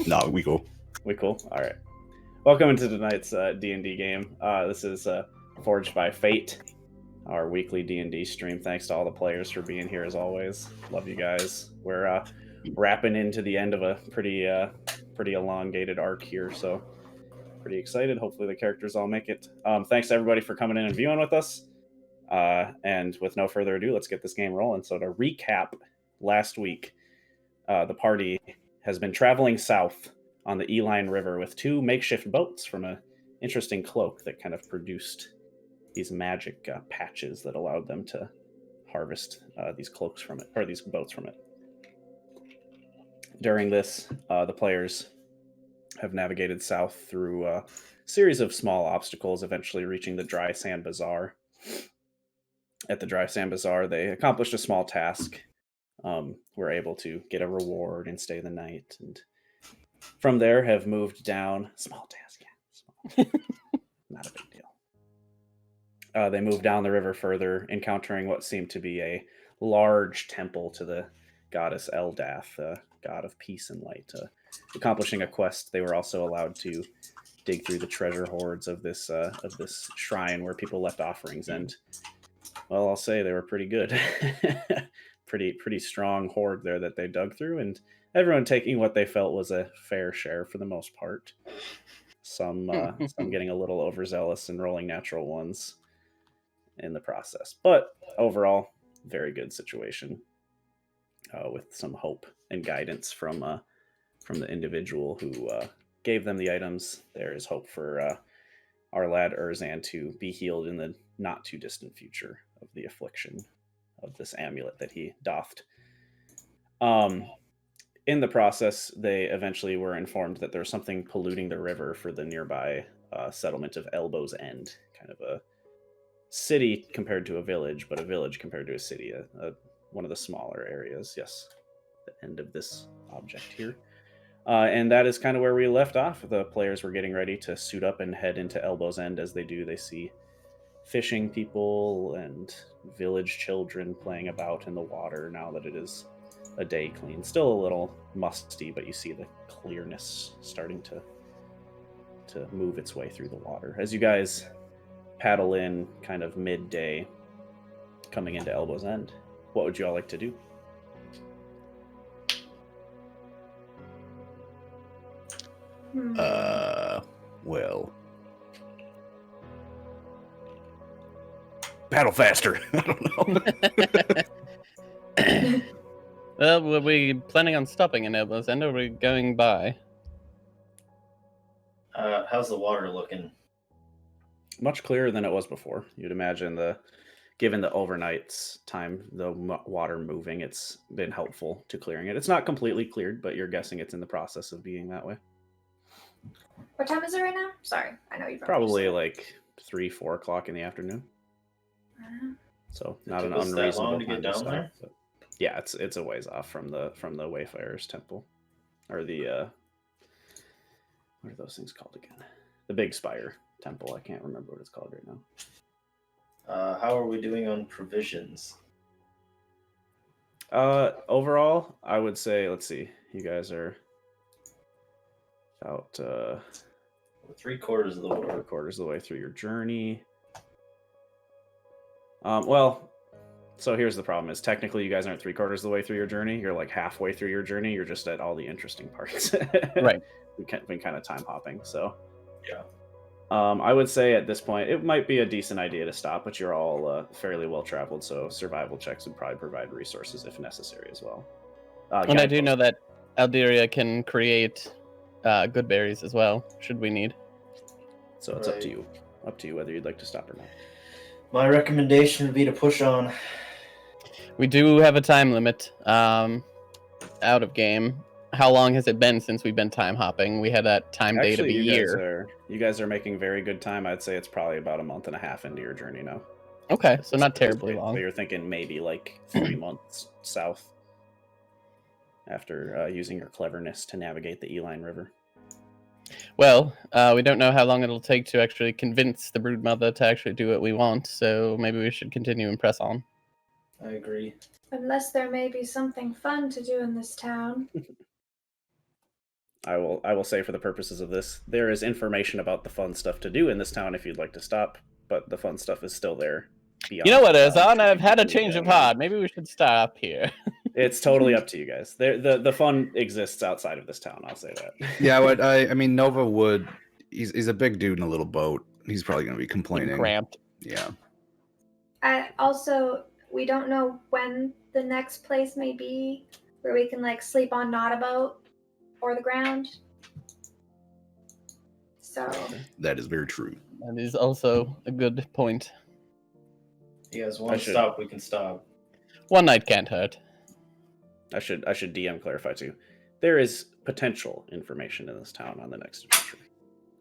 No, we go. We cool? All right. Welcome into tonight's D&D game. This is Forged by Fate, our weekly D&D stream. Thanks to all the players for being here as always. Love you guys. We're wrapping into the end of a pretty elongated arc here, so pretty excited. Hopefully the characters all make it. Thanks to everybody for coming in and viewing with us. And with no further ado, let's get this game rolling. So to recap, last week, the party has been traveling south on the Eline River with two makeshift boats from an interesting cloak that kind of produced these magic patches that allowed them to harvest these cloaks from it, or these boats from it. During this, the players have navigated south through a series of small obstacles, eventually reaching the Dry Sand Bazaar. At the Dry Sand Bazaar, they accomplished a small task. Were able to get a reward and stay the night, and from there have moved down. Small task, yeah. Not a big deal. They moved down the river further, encountering what seemed to be a large temple to the goddess Eldath, god of peace and light. Accomplishing a quest, they were also allowed to dig through the treasure hoards of this shrine where people left offerings, and well, I'll say they were pretty good. pretty strong hoard there that they dug through, and everyone taking what they felt was a fair share for the most part. Some getting a little overzealous and rolling natural ones in the process, but overall, very good situation with some hope and guidance from the individual who gave them the items. There is hope for our lad Erzan to be healed in the not too distant future of the affliction of this amulet that he doffed. In the process, they eventually were informed that there was something polluting the river for the nearby settlement of Elbow's End, kind of a city compared to a village, but a village compared to a city, one of the smaller areas. Yes, the end of this object here. And that is kind of where we left off. The players were getting ready to suit up and head into Elbow's End. As they do, they see fishing people and village children playing about in the water now that it is a day clean. Still a little musty, but you see the clearness starting to move its way through the water. As you guys paddle in kind of midday coming into Elbow's End, what would you all like to do? Well, paddle faster. I don't know. Well, were we planning on stopping in Elbow's End, or are we going by? How's the water looking? Much clearer than it was before. You'd imagine given the overnight's time, the water moving, it's been helpful to clearing it. It's not completely cleared, but you're guessing it's in the process of being that way. What time is it right now? Sorry, I know you've probably like 3-4 o'clock in the afternoon. So not an unreasonable to time get down to there. start. Yeah, it's a ways off from the Wayfarer's Temple, or the what are those things called again? The Big Spire Temple. I can't remember what it's called right now. How are we doing on provisions? Overall, I would say, let's see, you guys are about 3/4 of the way. 3/4 of the way through your journey. Well, so here's the problem: is technically you guys aren't 3/4 of the way through your journey. You're like halfway through your journey. You're just at all the interesting parts. Right. We've been kind of time hopping, so Yeah. I would say at this point it might be a decent idea to stop, but you're all fairly well traveled, so survival checks would probably provide resources if necessary as well. And I do know that Alderia can create good berries as well, should we need. So it's up to you whether you'd like to stop or not. My recommendation would be to push on. We do have a time limit out of game. How long has it been since we've been time hopping? We had that time date of a year. You guys are making very good time. I'd say it's probably about a month and a half into your journey now. Okay, so not terribly long. So you're thinking maybe like 3 months south after using your cleverness to navigate the Eline River. Well, we don't know how long it'll take to actually convince the Broodmother to actually do what we want, so maybe we should continue and press on. I agree. Unless there may be something fun to do in this town. I will say for the purposes of this, there is information about the fun stuff to do in this town if you'd like to stop, but the fun stuff is still there. You know what, Erinn? I've had a change of heart. Maybe we should stop here. It's totally up to you guys. The fun exists outside of this town. I'll say that. Yeah, I mean, Nova would. He's a big dude in a little boat. He's probably going to be complaining. Cramped. Yeah. Also, we don't know when the next place may be where we can like sleep on not a boat or the ground. So That is very true. That is also a good point. You guys want to stop? We can stop. One night can't hurt. I should DM clarify too. There is potential information in this town on the next adventure,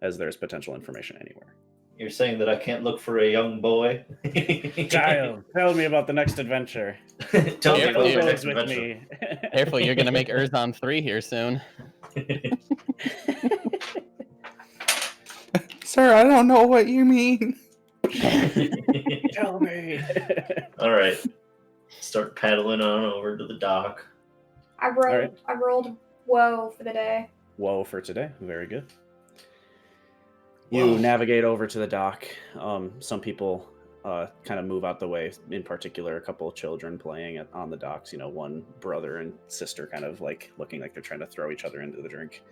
as there's potential information anywhere. You're saying that I can't look for a young boy? Child, tell me about the next adventure. Tell me Careful, about the you're next with adventure. me. Careful, you're gonna make Erzon 3 here soon. Sir, I don't know what you mean. Tell me. All right. Start paddling on over to the dock. I rolled woe for the day. Whoa for today. Very good. You navigate over to the dock. Some people kind of move out the way. In particular, a couple of children playing on the docks. You know, one brother and sister kind of like looking like they're trying to throw each other into the drink.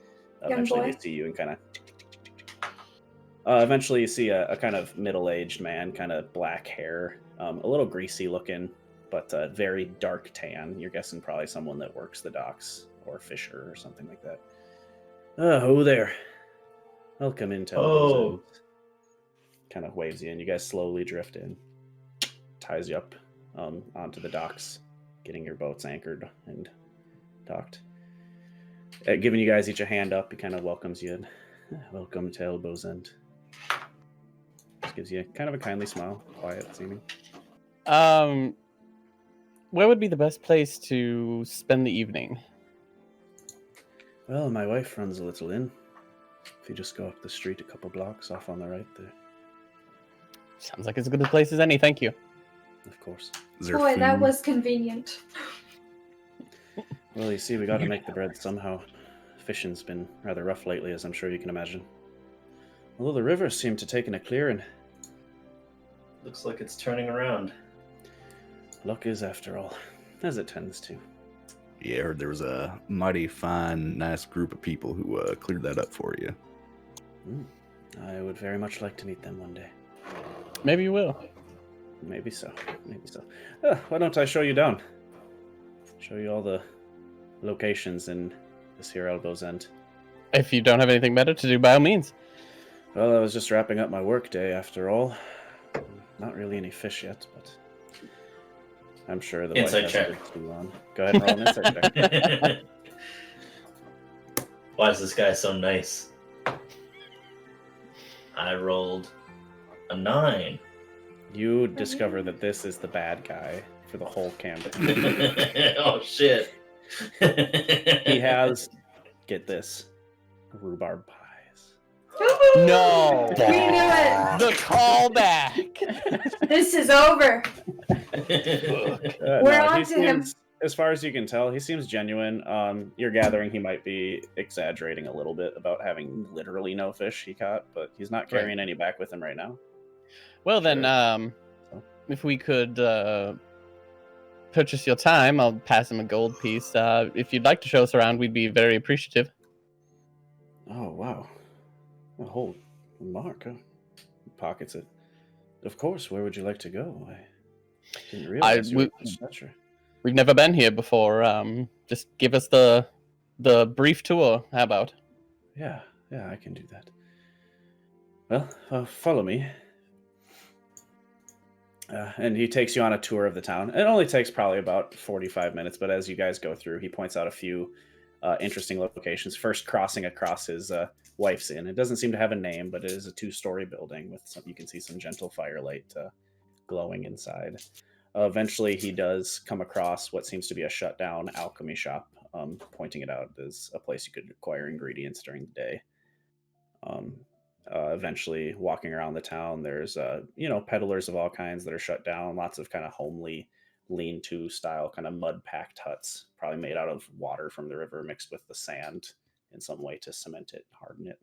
Eventually, boy. they see you and kind of. Eventually, you see a kind of middle-aged man, kind of black hair, a little greasy looking, but very dark tan. You're guessing probably someone that works the docks or fisher or something like that. Oh, there. Welcome in, Oh. Kind of waves you in. You guys slowly drift in. Ties you up onto the docks, getting your boats anchored and docked. Giving you guys each a hand up, he kind of welcomes you in. Welcome to Elbow's End. Just gives you kind of a kindly smile, quiet seeming. Where would be the best place to spend the evening? Well, my wife runs a little inn. If you just go up the street a couple blocks off on the right there. Sounds like as good a place as any, thank you. Of course. Is there Boy, that food? was convenient. Well, you see, we got to make the bread somehow. Fishing's been rather rough lately, as I'm sure you can imagine. Although the rivers seem to take in a clearing. Looks like it's turning around. Luck is, after all, as it tends to. Yeah, I heard there was a mighty fine, nice group of people who cleared that up for you. I would very much like to meet them one day. Maybe you will. Maybe so. Maybe so. Why don't I show you down? Show you all the locations in this here Elbow's End. If you don't have anything better to do, by all means. Well, I was just wrapping up my work day, after all. Not really any fish yet, but I'm sure the Insight wife check. has too long. Go ahead and roll an insight check. Why is this guy so nice? I rolled a 9. You discover that this is the bad guy for the whole campaign. Oh shit. He has, get this, rhubarb pies. No! We knew it. The callback! This is over. We're on to him. As far as you can tell, he seems genuine. You're gathering he might be exaggerating a little bit about having literally no fish he caught, but he's not carrying any back with him right now. Well then, if we could purchase your time, I'll pass him a gold piece. If you'd like to show us around, we'd be very appreciative. Oh, wow. A whole mark, huh? He pockets it. Of course, where would you like to go? I didn't realize you were in stature. We've never been here before. Just give us the brief tour. How about? Yeah, I can do that. Well, follow me. And he takes you on a tour of the town. It only takes probably about 45 minutes, but as you guys go through, he points out a few interesting locations. First, crossing across his wife's inn. It doesn't seem to have a name, but it is a 2-story building with you can see some gentle firelight glowing inside. Eventually, he does come across what seems to be a shut-down alchemy shop, pointing it out as a place you could acquire ingredients during the day. Eventually, walking around the town, there's peddlers of all kinds that are shut down. Lots of kind of homely, lean-to style, kind of mud-packed huts, probably made out of water from the river mixed with the sand in some way to cement it, harden it.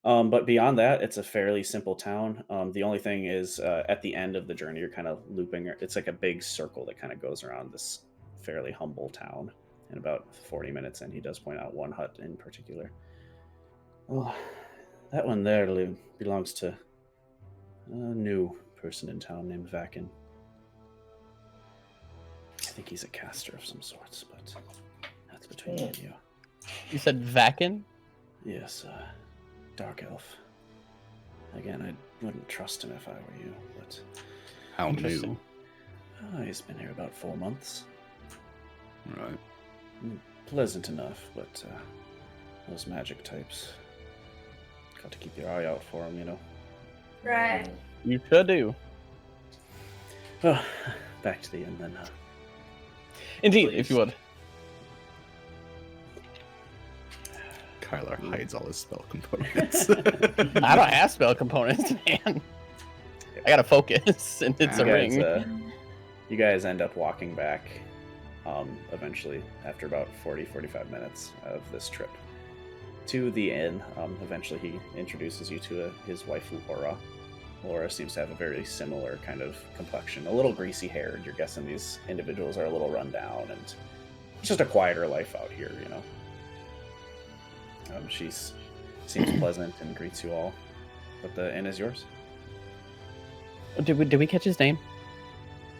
But beyond that, it's a fairly simple town. The only thing is at the end of the journey, you're kind of looping. It's like a big circle that kind of goes around this fairly humble town. And about 40 minutes in, he does point out one hut in particular. Well, that one there belongs to a new person in town named Vakin. I think he's a caster of some sorts, but that's between me and you. You said Vakin? Yes, dark elf. Again, I wouldn't trust him if I were you, but... How Interesting. new? He's been here about 4 months. Right. Pleasant enough, but those magic types... Got to keep your eye out for them, you know. Right. You sure do. Oh, back to the inn then. Indeed, Please. if you would. Kylar hides all his spell components. I don't have spell components, man. I gotta focus, and it's a ring. You guys end up walking back eventually after about 40-45 minutes of this trip to the inn. Eventually he introduces you to his wife Laura. Laura seems to have a very similar kind of complexion, a little greasy haired. You're guessing these individuals are a little run down, and it's just a quieter life out here, you know. She seems pleasant and greets you all, but the inn is yours. Did we catch his name?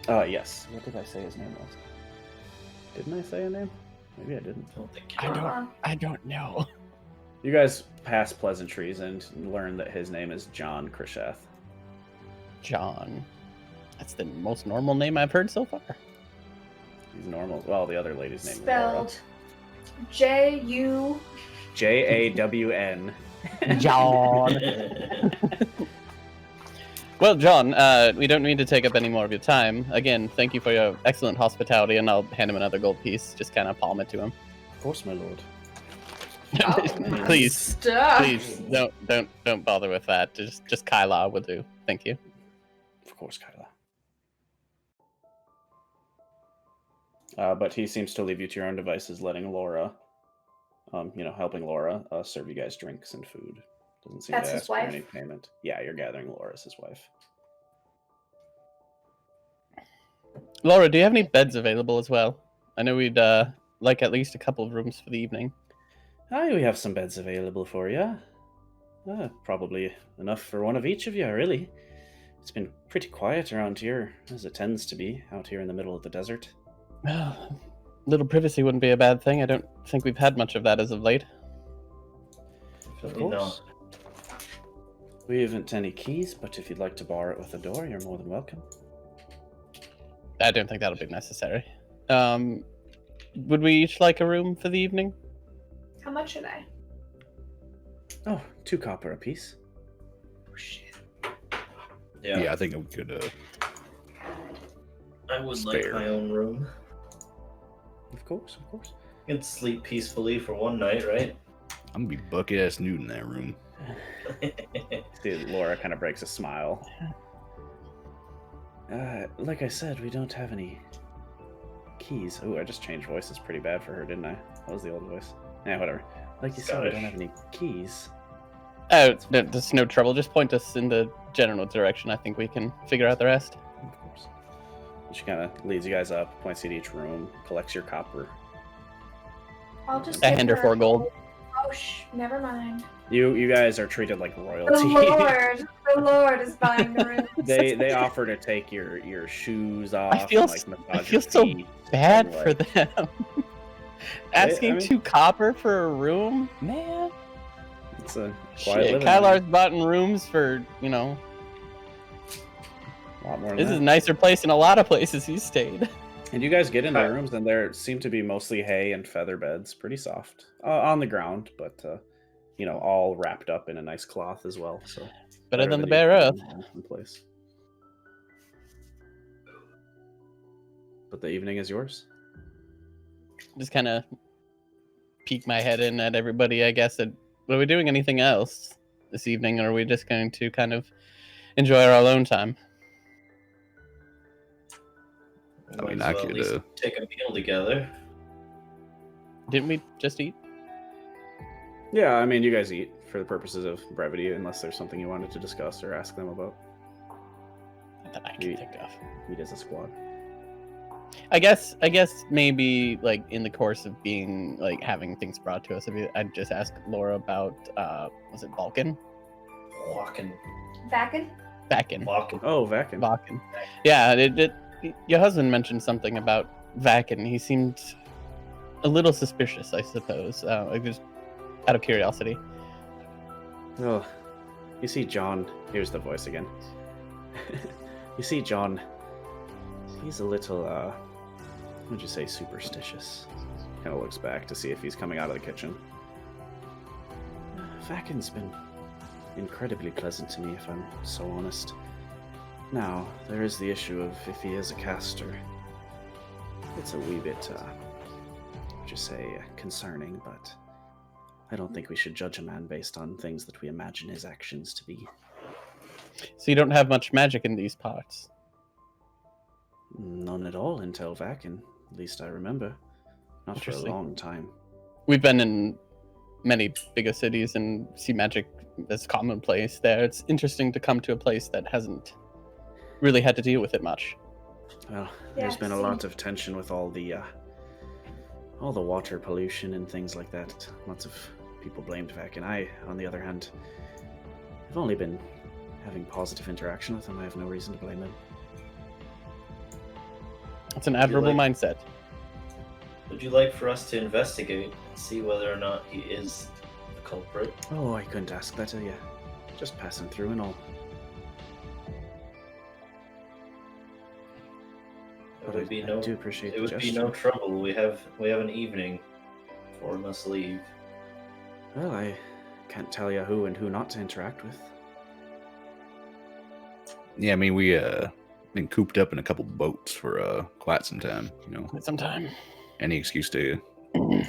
Yes. What did I say his name was? Didn't I say a name? Maybe I didn't. I don't think you I don't know. You guys pass pleasantries and learn that his name is John Krishath. John. That's the most normal name I've heard so far. He's normal. Well, the other lady's name Spelled J-U... is Jawn. John. Well, John, we don't need to take up any more of your time. Again, thank you for your excellent hospitality, and I'll hand him another gold piece. Just kind of palm it to him. Of course, my lord. Please, Stuff. please, don't bother with that. Just Kyla will do. Thank you. Of course, Kyla. But he seems to leave you to your own devices, letting Laura, helping Laura serve you guys drinks and food. Doesn't seem That's to his ask for wife? any payment. Yeah, you're gathering Laura as his wife. Laura, do you have any beds available as well? I know we'd like at least a couple of rooms for the evening. Aye, we have some beds available for you. Probably enough for one of each of you, really. It's been pretty quiet around here, as it tends to be, out here in the middle of the desert. Well, little privacy wouldn't be a bad thing. I don't think we've had much of that as of late. Of Definitely course. We haven't any keys, but if you'd like to borrow it with a door, you're more than welcome. I don't think that'll be necessary. Would we each like a room for the evening? How much should I? Oh, 2 copper apiece. Oh, shit. Yeah, I think we could. I would Spare. like my own room. Of course, of course. I can sleep peacefully for one night, right? I'm gonna be bucket ass nude in that room. See, Laura kind of breaks a smile. Like I said, we don't have any keys. Oh, I just changed voices pretty bad for her, didn't I? That was the old voice. Yeah, whatever. Like you said, we don't have any keys. Oh, there's no trouble. Just point us in the general direction. I think we can figure out the rest. Of course. She kind of leads you guys up, points you to each room, collects your copper. I'll just I give hand her 4 gold. Oh, never mind. You guys are treated like The royalty. Lord is buying the room. they offer to take your shoes off. feel and, s- massage I your feel so feet Bad and, for them. Asking I mean- 2 copper for a room? Man. It's a quiet Shit, living. Kylar's bought in rooms for, A lot more than this is a that. nicer place than a lot of places he's stayed. And you guys get in the Hi. rooms, and there seem to be mostly hay and feather beds, pretty soft on the ground, but all wrapped up in a nice cloth as well. So Better than the you bare earth. find in place. But the evening is yours. Just kind of peek my head in at everybody, I guess. Are we doing anything else this evening, or are we just going to kind of enjoy our alone time? I mean, Might as I well could, at least take a meal together. Didn't we just eat? Yeah, I mean, you guys eat for the purposes of brevity, unless there's something you wanted to discuss or ask them about. Not that I can think of. Eat as a squad. I guess maybe like in the course of being like having things brought to us, I'd just ask Laura about was it Vulcan? Walking. Vacan? Vacan. Walking. Oh, Vacan. Vacan. Yeah, your husband mentioned something about Vacan. He seemed a little suspicious, I suppose. Like just out of curiosity. Well, you see, John. Here's the voice again. You see, John. He's a little, what would you say, superstitious. Kind of looks back to see if he's coming out of the kitchen. Vacan's been incredibly pleasant to me, if I'm so honest. Now, there is the issue of if he is a caster. It's a wee bit, what would you say, concerning, but I don't think we should judge a man based on things that we imagine his actions to be. So you don't have much magic in these parts. None at all until Vacan, at least I remember. Not for a Interesting. long time. We've been in many bigger cities and see magic as commonplace there. It's interesting to come to a place that hasn't really had to deal with it much. Well, Yeah, there's been a same. lot of tension with all the water pollution and things like that. Lots of people blamed Vacan. I, on the other hand, have only been having positive interaction with him. I have no reason to blame him. It's an admirable mindset. Would you like for us to investigate and see whether or not he is the culprit? Oh, I couldn't ask that of you. Just passing through and all. It would be no. I do appreciate It the would be gesture. no trouble. We have an evening before we must leave. Well, I can't tell you who and who not to interact with. Yeah, I mean, we been cooped up in a couple boats for quite some time. You know, Sometime. any excuse to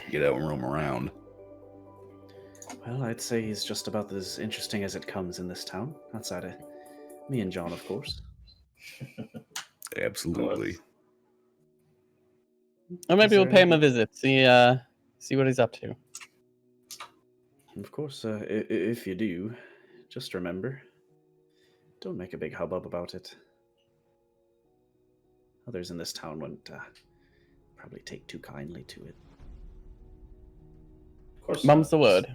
get out and roam around. Well, I'd say he's just about as interesting as it comes in this town, outside of me and John, of course. Absolutely. Or maybe Is we'll there pay him a anything- visit. See what he's up to. Of course, if you do, just remember, don't make a big hubbub about it. Others in this town wouldn't probably take too kindly to it. Of course. Mum's the not. word.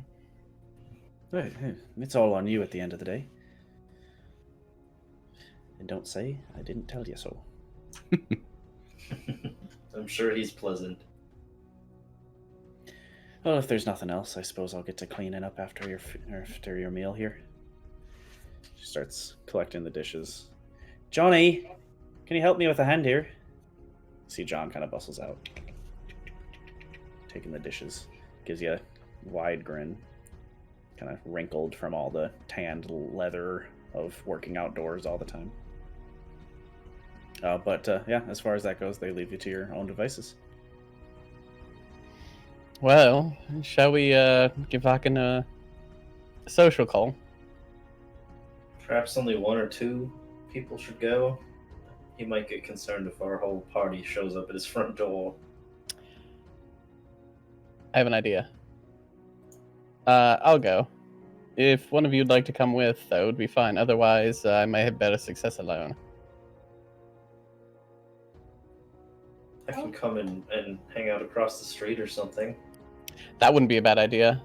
Hey, it's all on you at the end of the day. And don't say I didn't tell you so. I'm sure he's pleasant. Well, if there's nothing else, I suppose I'll get to cleaning up after your meal here. She starts collecting the dishes. Johnny, can you help me with a hand here? See, John kind of bustles out, taking the dishes. Gives you a wide grin, kind of wrinkled from all the tanned leather of working outdoors all the time. But yeah, as far as that goes, they leave you to your own devices. Well, shall we give Vacan a social call? Perhaps only one or two people should go. He might get concerned if our whole party shows up at his front door. I have an idea. I'll go. If one of you'd like to come with, that would be fine. Otherwise, I might have better success alone. I can come and hang out across the street or something. That wouldn't be a bad idea.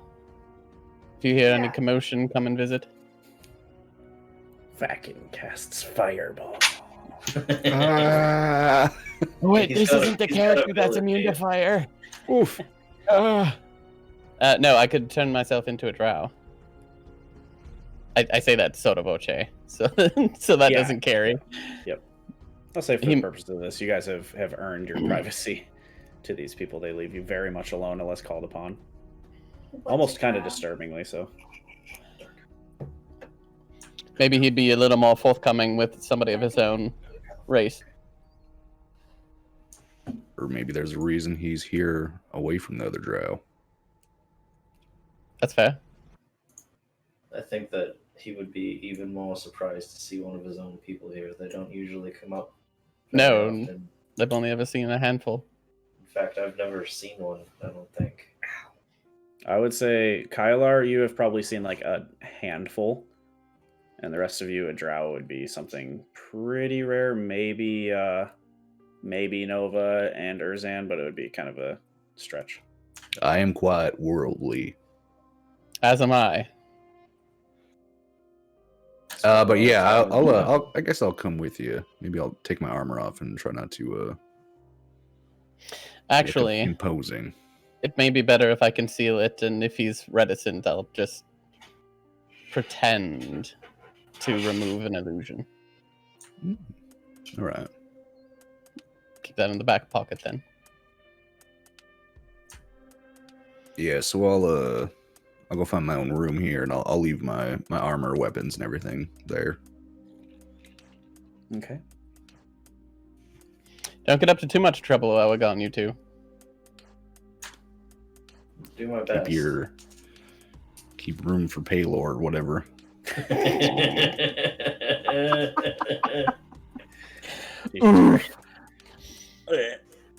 If you hear any Yeah. commotion, come and visit. Vacan casts fireball. Ah, Wait, He's got a- he's got a ability. fire. oof. No, I could turn myself into a drow. I say that sotto voce, so so that Yeah. doesn't carry. I'll say for the He- purpose of this, you guys have earned your privacy to these people. They leave you very much alone unless called upon. Almost kind of disturbingly so. Maybe he'd be a little more forthcoming with somebody of his own race. Or maybe there's a reason he's here away from the other drow. That's fair. I think that he would be even more surprised to see one of his own people here. They don't usually come up. very No. often. I've only ever seen a handful. In fact, I've never seen one, I don't think. I would say, Kylar, you have probably seen like a handful, and the rest of you, a drow would be something pretty rare. Maybe Nova and Urzan, but it would be kind of a stretch. I am quite worldly. As am I. But yeah, I guess I'll come with you. Maybe I'll take my armor off and try not to Actually, imposing. it may be better if I conceal it, and if he's reticent, I'll just pretend to remove an illusion. All right. Keep that in the back pocket then. Yeah, so I'll go find my own room here, and I'll leave my armor, weapons, and everything there. Okay. Don't get up to too much trouble while we're gone, you two. Do my best. Keep room for Paylor or whatever.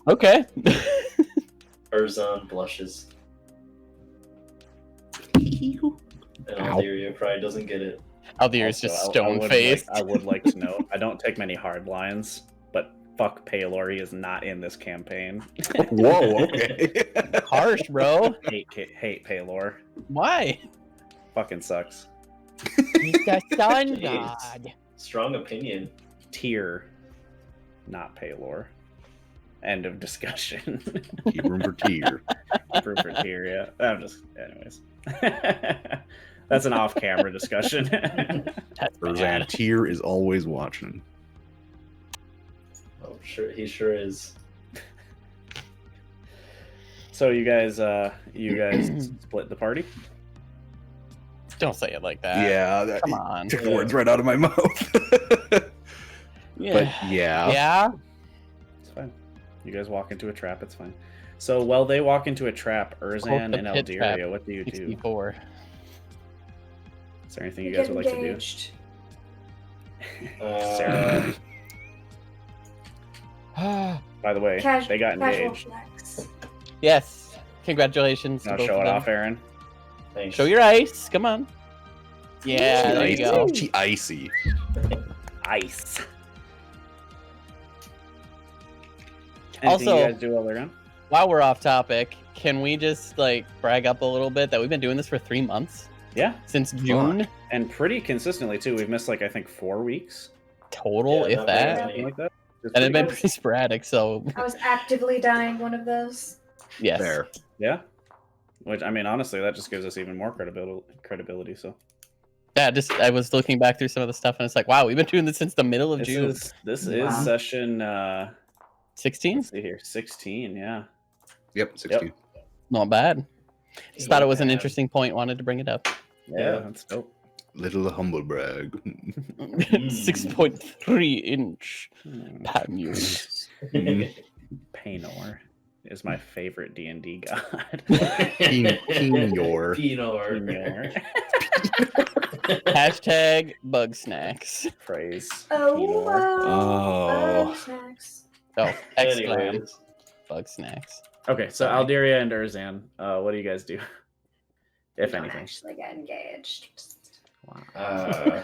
Okay. Urzan blushes. And Alderia probably doesn't get it. Aldir's just Also, stone faced. I would like to know. I don't take many hard lines, but fuck Paylor, he is not in this campaign. Whoa, okay. Harsh, bro. hate Paylor. Why? Fucking sucks. He's the sun Jeez. god. Strong opinion. Tyr, not Paylor. End of discussion. Keep room for Tyr. For Tyr, yeah. I'm just, anyways. That's an off-camera discussion. That's Urzan, bad. Tyr is always watching. Oh, sure, he sure is. So you guys split the party? Don't say it like that. Yeah, that, Come on. took the words right out of my mouth. Yeah. But yeah, Yeah. It's fine. You guys walk into a trap, it's fine. So while they walk into a trap, Quote Urzan the and pit trap. Alderia, what do you do? 64. Is there anything you We guys get would like to do? engaged. Ceremony. By the way, they got Casual engaged. flex. Yes. Congratulations. to Now both show of it them. off, Erinn. Thanks. Show your ice. Come on. Yeah, there you go. She icy. Ice. Also- Anything you guys do while they're gone? While we're off topic, can we just like brag up a little bit that we've been doing this for 3 months? Yeah, Since June and pretty consistently too. We've missed like I think 4 weeks, total, Yeah, if not that. bad. something like that. It's And it's pretty been good. pretty sporadic, so I was actively dying one of those. yes. There. Yeah. Which I mean, honestly, that just gives us even more credibility. So Yeah, just I was looking back through some of the stuff and it's like, wow, we've been doing this since the middle of June. This Wow. is session. 16? Let's see here, 16. Yeah. Yep, 16. Not bad. Just thought it was an bad. interesting point, wanted to bring it up. Yeah, that's dope. Little humble brag. 6.3 inch panel. Paynor is my favorite D&D god. King Yor. Pinor. Hashtag bug snacks. Praise. Oh, Paynor. Oh. snacks. Oh, exclam. Anyways, Bug snacks. Okay, so Sorry. Alderia and Urzan, what do you guys do, if We don't anything? actually get engaged. uh,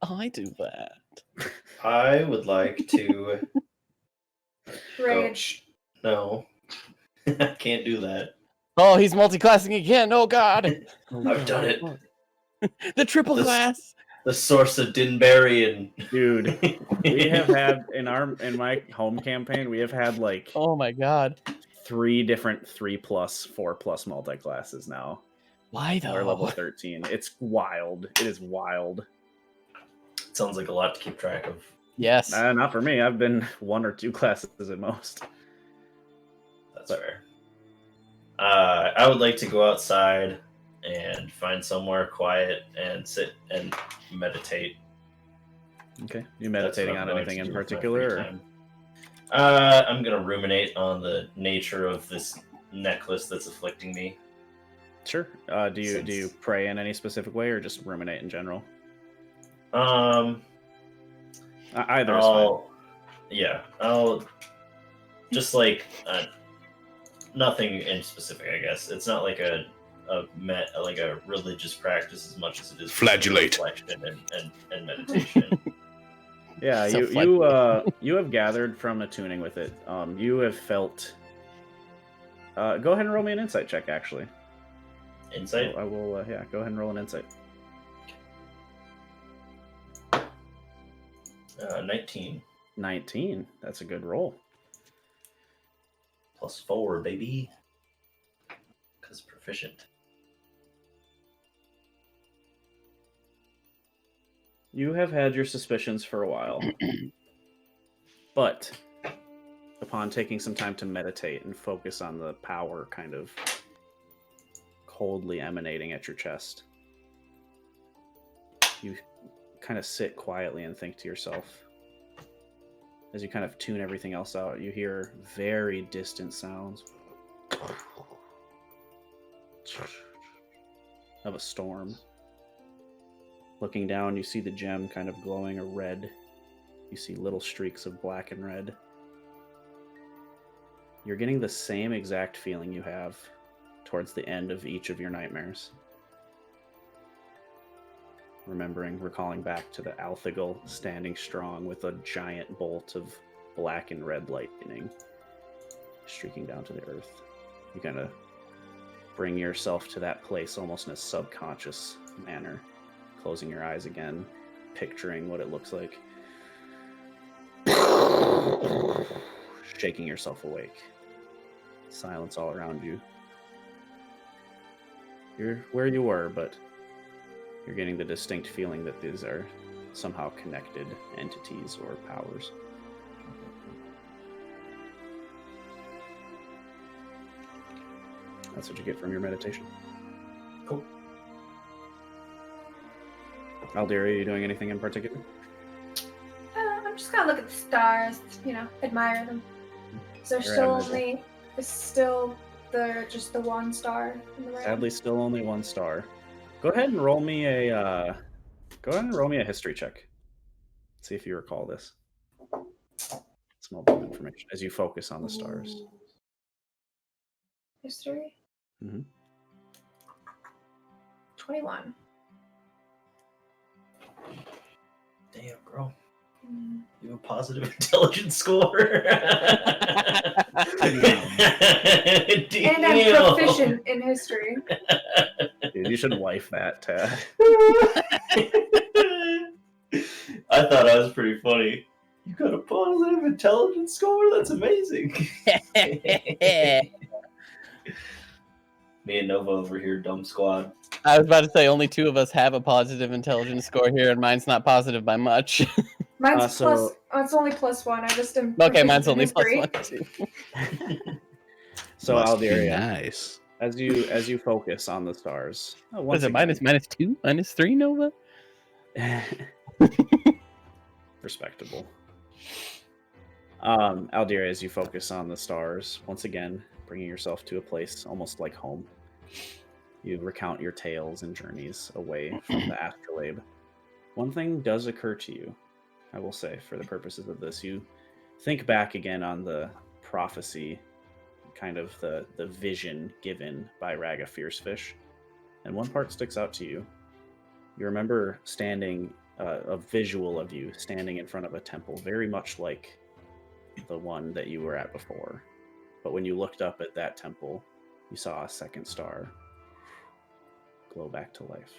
I do that. I would like to. Rage. No, I can't do that. Oh, he's multi-classing again. Oh God. I've done it. The triple This- class. The source of Dinberry Dude, and we have had in my home campaign, we have had like Oh my God. 3 different 3+, 4+ multi-classes now. Why We're level though? 13. It's wild. It is wild. sounds like a lot to keep track of. Yes. Not for me. I've been 1 or 2 classes at most. That's fair. I would like to go outside and find somewhere quiet and sit and meditate. Okay. You That's meditating what I'm on going anything to in do with my particular? free Or? time. I'm gonna ruminate on the nature of this necklace that's afflicting me. Sure. Do you pray in any specific way or just ruminate in general? Um, Either is fine. Yeah, I'll just like nothing in specific. I guess it's not like a religious practice as much as it is Flagellate. reflection and meditation. Yeah, So you have gathered from attuning with it. You have felt. Go ahead and roll me an insight check. Actually, Insight. I will. Yeah, go ahead and roll an insight. 19 19. That's a good roll. +4, baby. Because proficient. You have had your suspicions for a while, but upon taking some time to meditate and focus on the power kind of coldly emanating at your chest, you kind of sit quietly and think to yourself. As you kind of tune everything else out, you hear very distant sounds of a storm. Looking down, you see the gem kind of glowing a red. You see little streaks of black and red. You're getting the same exact feeling you have towards the end of each of your nightmares. Recalling back to the Althagel standing strong with a giant bolt of black and red lightning streaking down to the earth. You kind of bring yourself to that place almost in a subconscious manner, closing your eyes again, picturing what it looks like, shaking yourself awake. Silence all around you. You're where you were, but you're getting the distinct feeling that these are somehow connected entities or powers. That's what you get from your meditation. Cool. Aldir, are you doing anything in particular? I'm just gonna look at the stars, admire them. So You're still admirable. just the one star in the round. Sadly, still only one star. Go ahead and roll me a history check. See if you recall this. Small bit of information as you focus on the stars. History. Mm-hmm. 21. Damn, girl. Mm. You have a positive intelligence score. And I'm proficient in history. Dude, you should wife that, Tad. I thought I was pretty funny. You got a positive intelligence score? That's amazing. Me and Nova over here, dumb squad. I was about to say only two of us have a positive intelligence score here, and mine's not positive by much. Mine's it's only +1. I just am. Okay, proficient mine's in only history. +1 too. So Must be Aldir, nice. as you focus on the stars. What is it? -2, -3 Nova? Respectable. Aldir, as you focus on the stars, once again, bringing yourself to a place almost like home. You recount your tales and journeys away from the astrolabe. One thing does occur to you, I will say, for the purposes of this. You think back again on the prophecy, kind of the vision given by Raga Fiercefish, and one part sticks out to you. You remember standing, a visual of you standing in front of a temple, very much like the one that you were at before. But when you looked up at that temple, you saw a second star glow back to life.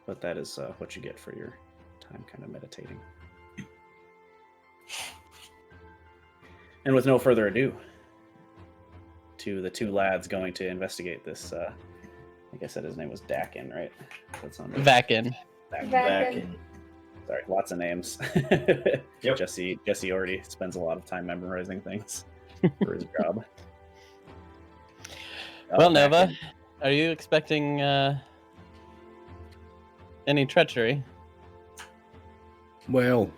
But that is what you get for your time kind of meditating. And with no further ado, to the two lads going to investigate this, I guess that his name was Dakin, right? That's on Vakin. Back in. Sorry, lots of names. Yep. Jesse already spends a lot of time memorizing things for his job. Well, Dakin. Nova, are you expecting any treachery? Well,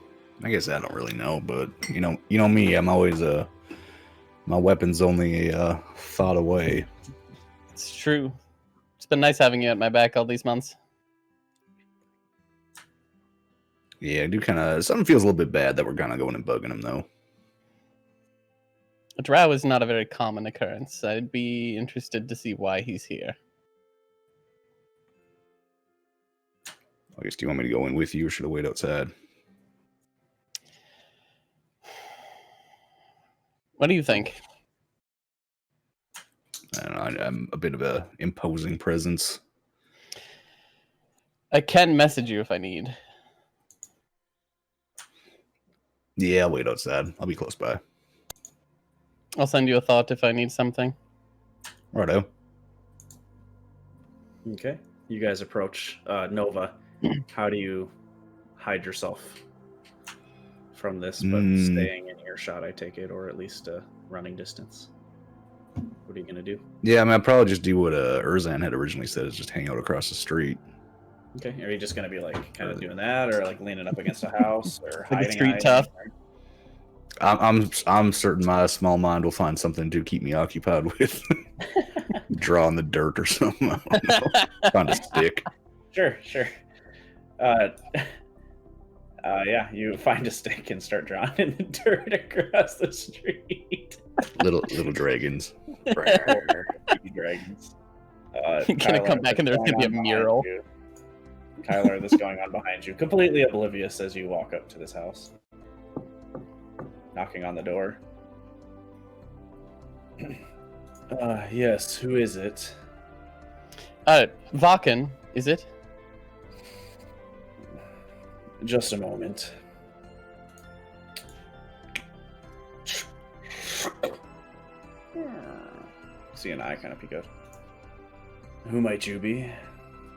I guess I don't really know, but you know me. I'm always my weapon's only a thought away. It's true. It's been nice having you at my back all these months. Yeah, I do kind of. Something feels a little bit bad that we're kind of going and bugging him, though. A drow is not a very common occurrence. I'd be interested to see why he's here. I guess, do you want me to go in with you, or should I wait outside? What do you think? I don't know. I'm a bit of a imposing presence. I can message you if I need. Yeah, I'll wait outside. I'll be close by. I'll send you a thought if I need something. Righto. Okay. You guys approach Nova. How do you hide yourself from this, but staying in earshot, I take it, or at least running distance? What are you going to do? Yeah, I mean, I'd probably just do what Erzan had originally said, is just hang out across the street. Okay. Are you just going to be like kind of doing that, or like leaning up against a house, or Like a hiding? street tough. I'm certain my small mind will find something to keep me occupied with. Draw in the dirt or something. I don't know. Find a stick. Sure. Yeah, you find a stick and start drawing in the dirt across the street. Little dragons. Baby dragons. You're gonna come back and there's gonna be a mural. Kyler, this going on behind you, completely oblivious as you walk up to this house. Knocking on the door. Yes, who is it? Vaken, is it? Just a moment. See an eye kind of peek out. Who might you be?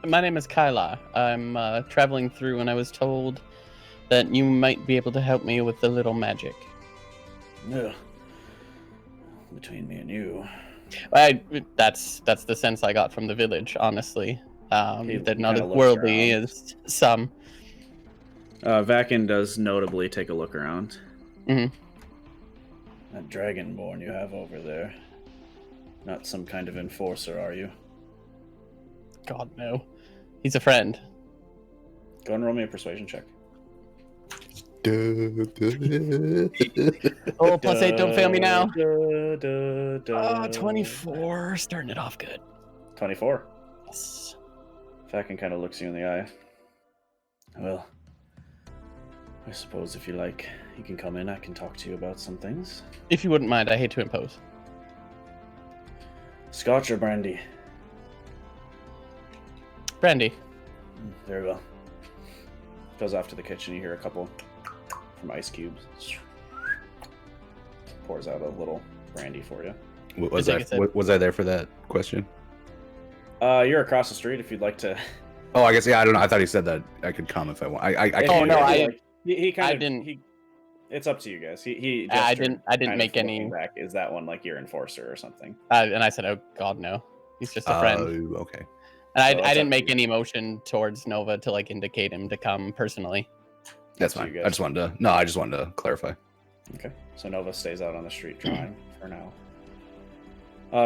My name is Kyla. I'm traveling through and I was told that you might be able to help me with a little magic. Ugh. Between me and you. That's the sense I got from the village, honestly. They're not kinda as look worldly around. as some. Vaken does notably take a look around. Mhm. That dragonborn you have over there. Not some kind of enforcer, are you? God, no. He's a friend. Go and roll me a persuasion check. Oh, plus 8, don't fail me now. 24. 24, starting it off good. 24. Yes. Vaken kind of looks you in the eye. Well, I suppose if you like, you can come in. I can talk to you about some things. If you wouldn't mind, I hate to impose. Scotch or brandy? Brandy. Very well. Goes off to the kitchen. You hear a couple from ice cubes. Pours out a little brandy for you. Was I there for that question? You're across the street if you'd like to. Oh, I guess, yeah, I don't know. I thought he said that I could come if I want. I Oh, no, He kind I of didn't. It's up to you guys. He I gestured, didn't kind make of looking any. back. Is that one like your enforcer or something? And I said, "Oh God, no. He's just a friend." Okay. And So it's I up didn't to make you. any motion towards Nova to like indicate him to come personally. That's Up to fine. you I guys. just wanted to. No, I just wanted to clarify. Okay. So Nova stays out on the street drawing for now.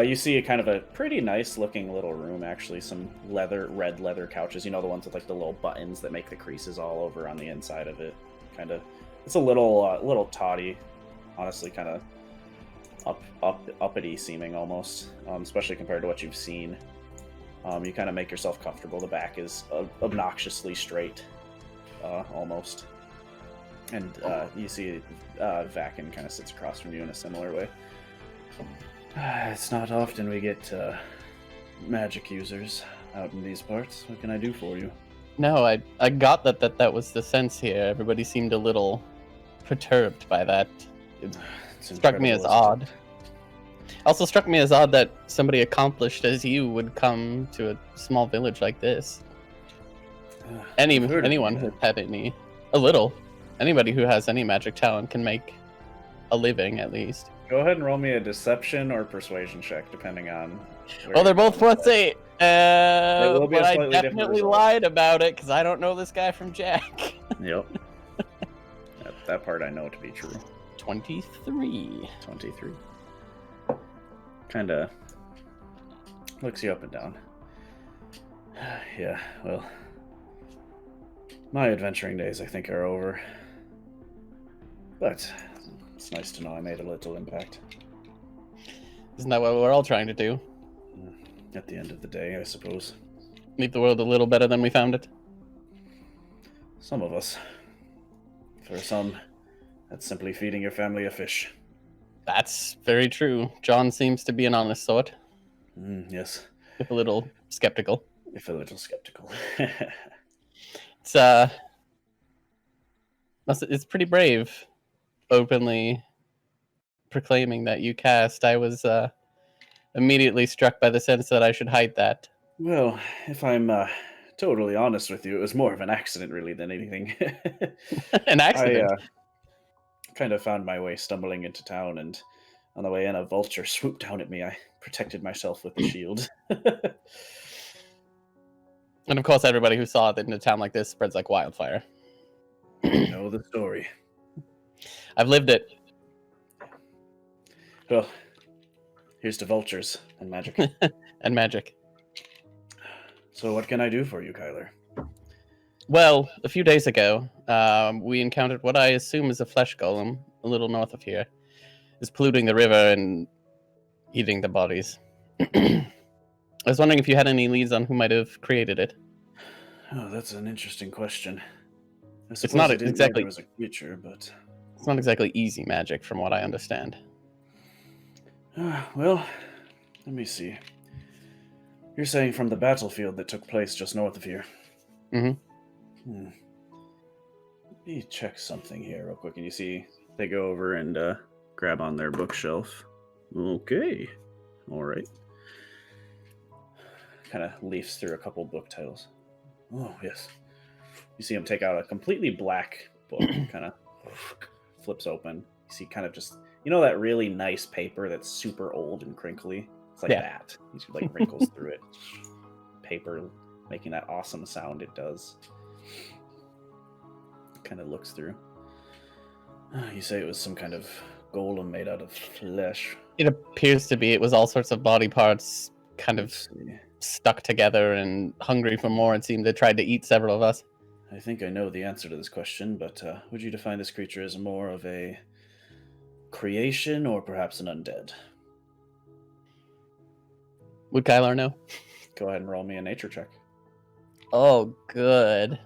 You see a kind of a pretty nice looking little room, actually. Some red leather couches. You know, the ones with like the little buttons that make the creases all over on the inside of it. Kind of, it's a little tawdy, honestly, kind of uppity seeming almost, especially compared to what you've seen. You kind of make yourself comfortable. The back is obnoxiously straight, almost. And you see Vaken kind of sits across from you in a similar way. It's not often we get magic users out in these parts. What can I do for you? No, I got that was the sense here. Everybody seemed a little perturbed by that. It It's struck me as incredible, odd. Also struck me as odd that somebody accomplished as you would come to a small village like this. isn't it? I've heard of Anyone you, who man. had anybody who has any magic talent can make a living at least. Go ahead and roll me a deception or persuasion check, depending on. where Well, they're you're both going plus with 8. will be a But I slightly different definitely result. lied about it because I don't know this guy from Jack. that. Yep. That part I know to be true. 23. 23. Kind of looks you up and down. Yeah, well, My adventuring days, I think, are over. But it's nice to know I made a little impact. Isn't that what we're all trying to do? At the end of the day, I suppose. Leave the world a little better than we found it? Some of us. For some, that's simply feeding your family a fish. That's very true. John seems to be an honest sort, Yes, if a little skeptical. if a little skeptical. It's pretty brave, openly proclaiming that you cast. I was immediately struck by the sense that I should hide that. Well, if I'm totally honest with you, it was more of an accident, really, than anything. An accident. I kind of found my way stumbling into town, and on the way in, a vulture swooped down at me. I protected myself with the shield. And of course, everybody who saw it in a town like this spreads like wildfire. You know the story. I've lived it. Well, here's to vultures and magic. And magic. So what can I do for you, Kyler? Well, a few days ago, we encountered what I assume is a flesh golem a little north of here. It's polluting the river and eating the bodies. I was wondering if you had any leads on who might have created it. Oh, that's an interesting question. I It's not I didn't know exactly- there was a creature, but It's not exactly easy magic, from what I understand. well, let me see. You're saying from the battlefield that took place just north of here. Mhm. Let me check something here real quick. And you see they go over and grab on their bookshelf. Okay. All right. Kind of leafs through a couple book titles. Oh, yes. You see him take out a completely black book, kind of flips open. You see kind of just, you know, that really nice paper that's super old and crinkly? It's like that. You see like wrinkles through it. Paper making that awesome sound it does. Kind of looks through. You say it was some kind of golem made out of flesh. It appears to be. It was all sorts of body parts kind of Let's see. stuck together and hungry for more. It seemed it tried to eat several of us. I think I know the answer to this question, but would you define this creature as more of a creation or perhaps an undead? Would Kylar know? Go ahead and roll me a nature check. Oh, good.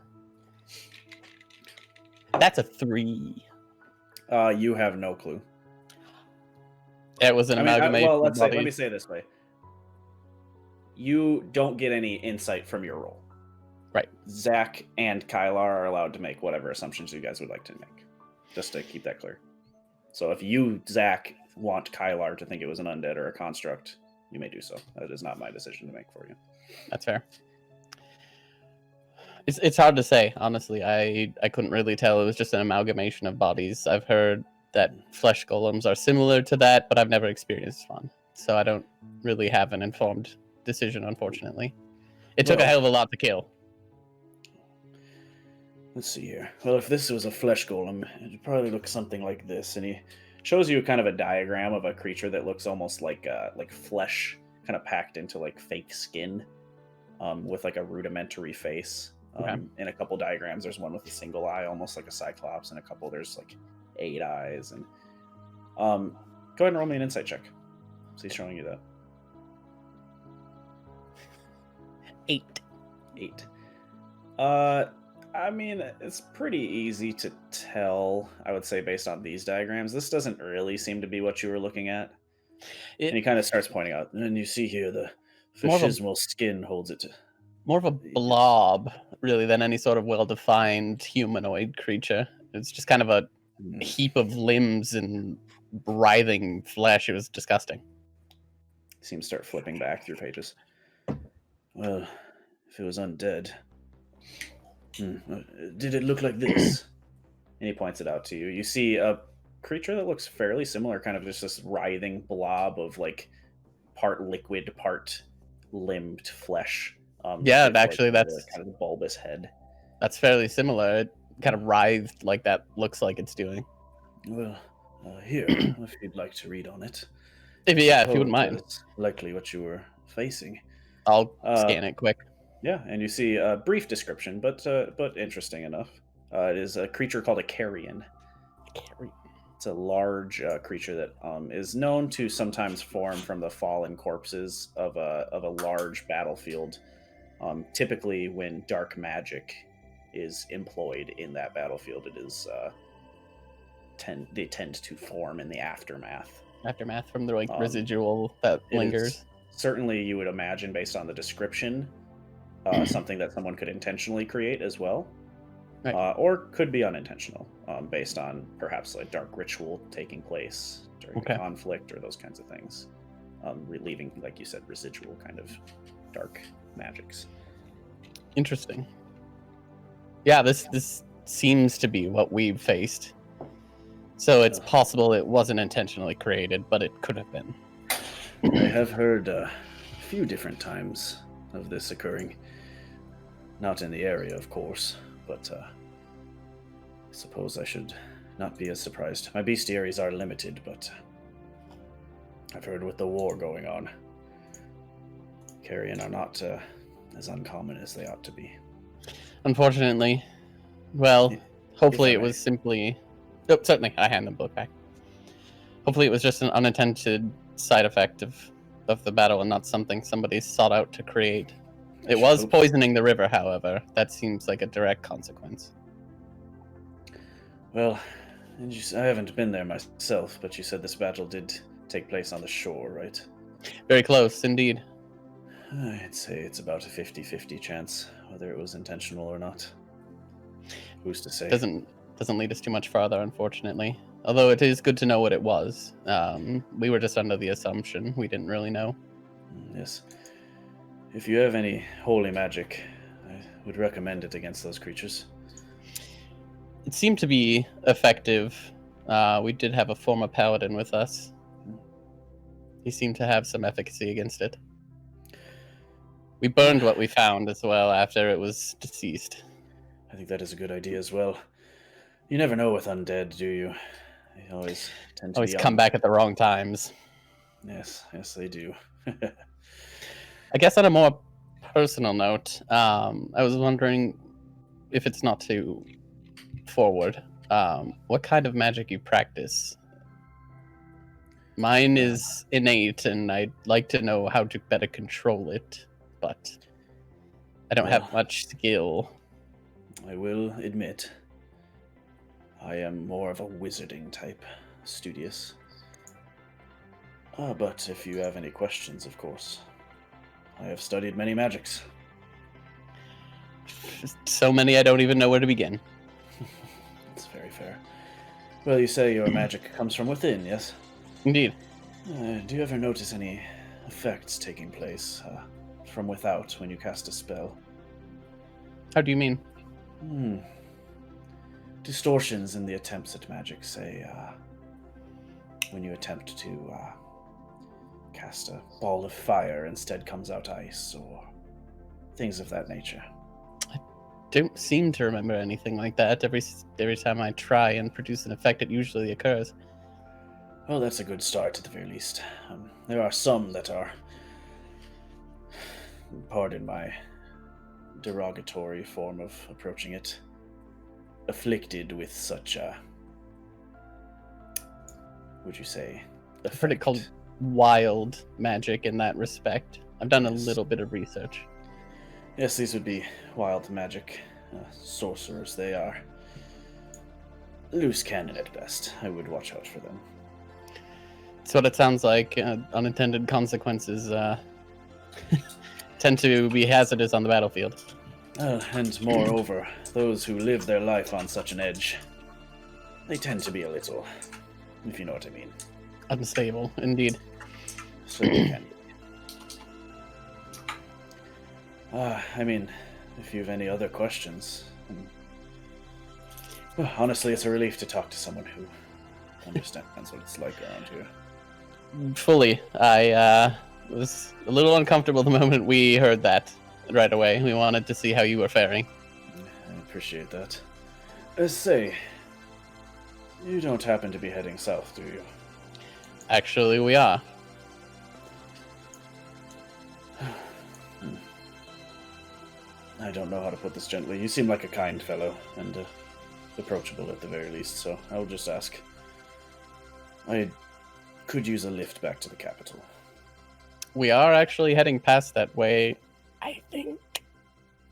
That's a 3. You have no clue. It was an amalgamation. Well, of let bodies. me say it this way. You don't get any insight from your roll. Right. Zach and Kylar are allowed to make whatever assumptions you guys would like to make. Just to keep that clear. So if you, Zach, want Kylar to think it was an undead or a construct, you may do so. That is not my decision to make for you. That's fair. It's hard to say, honestly. I couldn't really tell. It was just an amalgamation of bodies. I've heard that flesh golems are similar to that, but I've never experienced one. So I don't really have an informed decision, unfortunately. It took a Well- hell of a lot to kill. Let's see here. Well, if this was a flesh golem, it'd probably look something like this. And he shows you kind of a diagram of a creature that looks almost like flesh kind of packed into like fake skin, with like a rudimentary face. Okay. In a couple diagrams, there's one with a single eye, almost like a cyclops. In a couple, there's like 8 eyes. And go ahead and roll me an insight check. So he's showing you that. 8. 8. I mean, it's pretty easy to tell, I would say, based on these diagrams. This doesn't really seem to be what you were looking at. And he kind of starts pointing out, and you see here the More of a- fishismal skin holds it. More of a blob, really, than any sort of well-defined humanoid creature. It's just kind of a heap of limbs and writhing flesh. It was disgusting. Seems to start flipping back through pages. Well, if it was undead, did it look like this? And he points it out to you. You see a creature that looks fairly similar, kind of just this writhing blob of like part liquid, part limbed flesh. Yeah, with, actually, the that's- kind of the bulbous head. That's fairly similar. It kind of writhed like that looks like it's doing. Well, here, if you'd like to read on it. If you wouldn't Suppose mind, that's likely what you were facing. I'll scan it quick. Yeah, and you see a brief description, but interesting enough. It is a creature called a carrion. It's a large creature that is known to sometimes form from the fallen corpses of a large battlefield. Typically, when dark magic is employed in that battlefield, it is they tend to form in the aftermath. Aftermath from the like Um, residual that It is lingers. certainly, you would imagine, based on the description, something that someone could intentionally create as well. Right. Or could be unintentional, based on perhaps like dark ritual taking place during Okay. the conflict or those kinds of things, relieving, like you said, residual kind of dark magics. Interesting. Yeah, this seems to be what we've faced. So it's possible it wasn't intentionally created, but it could have been. I have heard a few different times of this occurring. Not in the area, of course, but I suppose I should not be as surprised. My bestiaries are limited, but I've heard with the war going on, carrion are not as uncommon as they ought to be. Unfortunately. Well, hopefully I it may. was simply... Oh, certainly, I hand the book back. Hopefully it was just an unintended side effect of the battle and not something somebody sought out to create. I It should was hope- poisoning the river, however. That seems like a direct consequence. Well, I haven't been there myself, but you said this battle did take place on the shore, right? Very close, indeed. I'd say it's about a 50-50 chance, whether it was intentional or not. Who's to say? Doesn't lead us too much farther, unfortunately. Although it is good to know what it was. We were just under the assumption. We didn't really know. Yes. If you have any holy magic, I would recommend it against those creatures. It seemed to be effective. We did have a former paladin with us. He seemed to have some efficacy against it. We burned what we found as well after it was deceased. I think that is a good idea as well. You never know with undead, do you? They always tend to Always be come back at the wrong times. Yes, they do. I guess on a more personal note, I was wondering if it's not too forward, what kind of magic you practice. Mine is innate, and I'd like to know how to better control it, but I don't have much skill. I will admit, I am more of a wizarding type, studious. But if you have any questions, of course. I have studied many magics. So many I don't even know where to begin. That's very fair. Well, you say your magic comes from within, yes? Indeed. Do you ever notice any effects taking place from without when you cast a spell? How do you mean? Distortions in the attempts at magic, say, when you attempt to cast a ball of fire, instead comes out ice, or things of that nature. I don't seem to remember anything like that. Every time I try and produce an effect, it usually occurs. Well, that's a good start at the very least. There are some that are, pardon my derogatory form of approaching it, afflicted with such a, would you say, I've heard it called effect. wild magic in that respect. I've done a Yes. little bit of research. Yes, these would be wild magic. Sorcerers, they are. Loose cannon at best. I would watch out for them. That's what it sounds like. Unintended consequences tend to be hazardous on the battlefield. And moreover, those who live their life on such an edge, they tend to be a little, if you know what I mean. Unstable, indeed. So they can be. I mean, if you have any other questions. Well, honestly, it's a relief to talk to someone who understands what it's like around here. Fully. I was a little uncomfortable the moment we heard that right away. We wanted to see how you were faring. I appreciate that. Say, you don't happen to be heading south, do you? Actually, we are. I don't know how to put this gently. You seem like a kind fellow, and approachable at the very least, so I'll just ask. I could use a lift back to the capital. We are actually heading past that way, I think.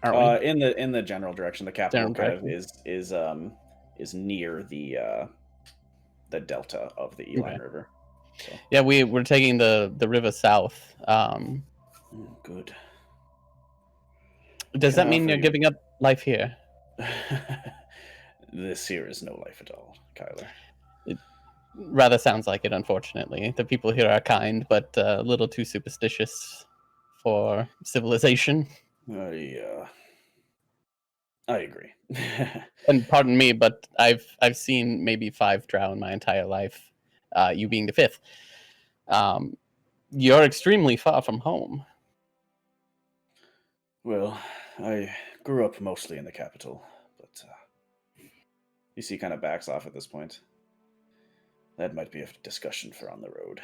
Aren't we? In the general direction, the capital General kind of is near the delta of the Eline River. So. Yeah, we're taking the river south. Good. Does that mean you're giving up life here? This here is no life at all, Kyler. It rather sounds like it, unfortunately. The people here are kind, but a little too superstitious for civilization. I agree. And pardon me, but I've seen maybe 5 drow in my entire life, you being the 5th. You're extremely far from home. Well, I grew up mostly in the capital, but you see, kind of backs off at this point. That might be a discussion for on the road.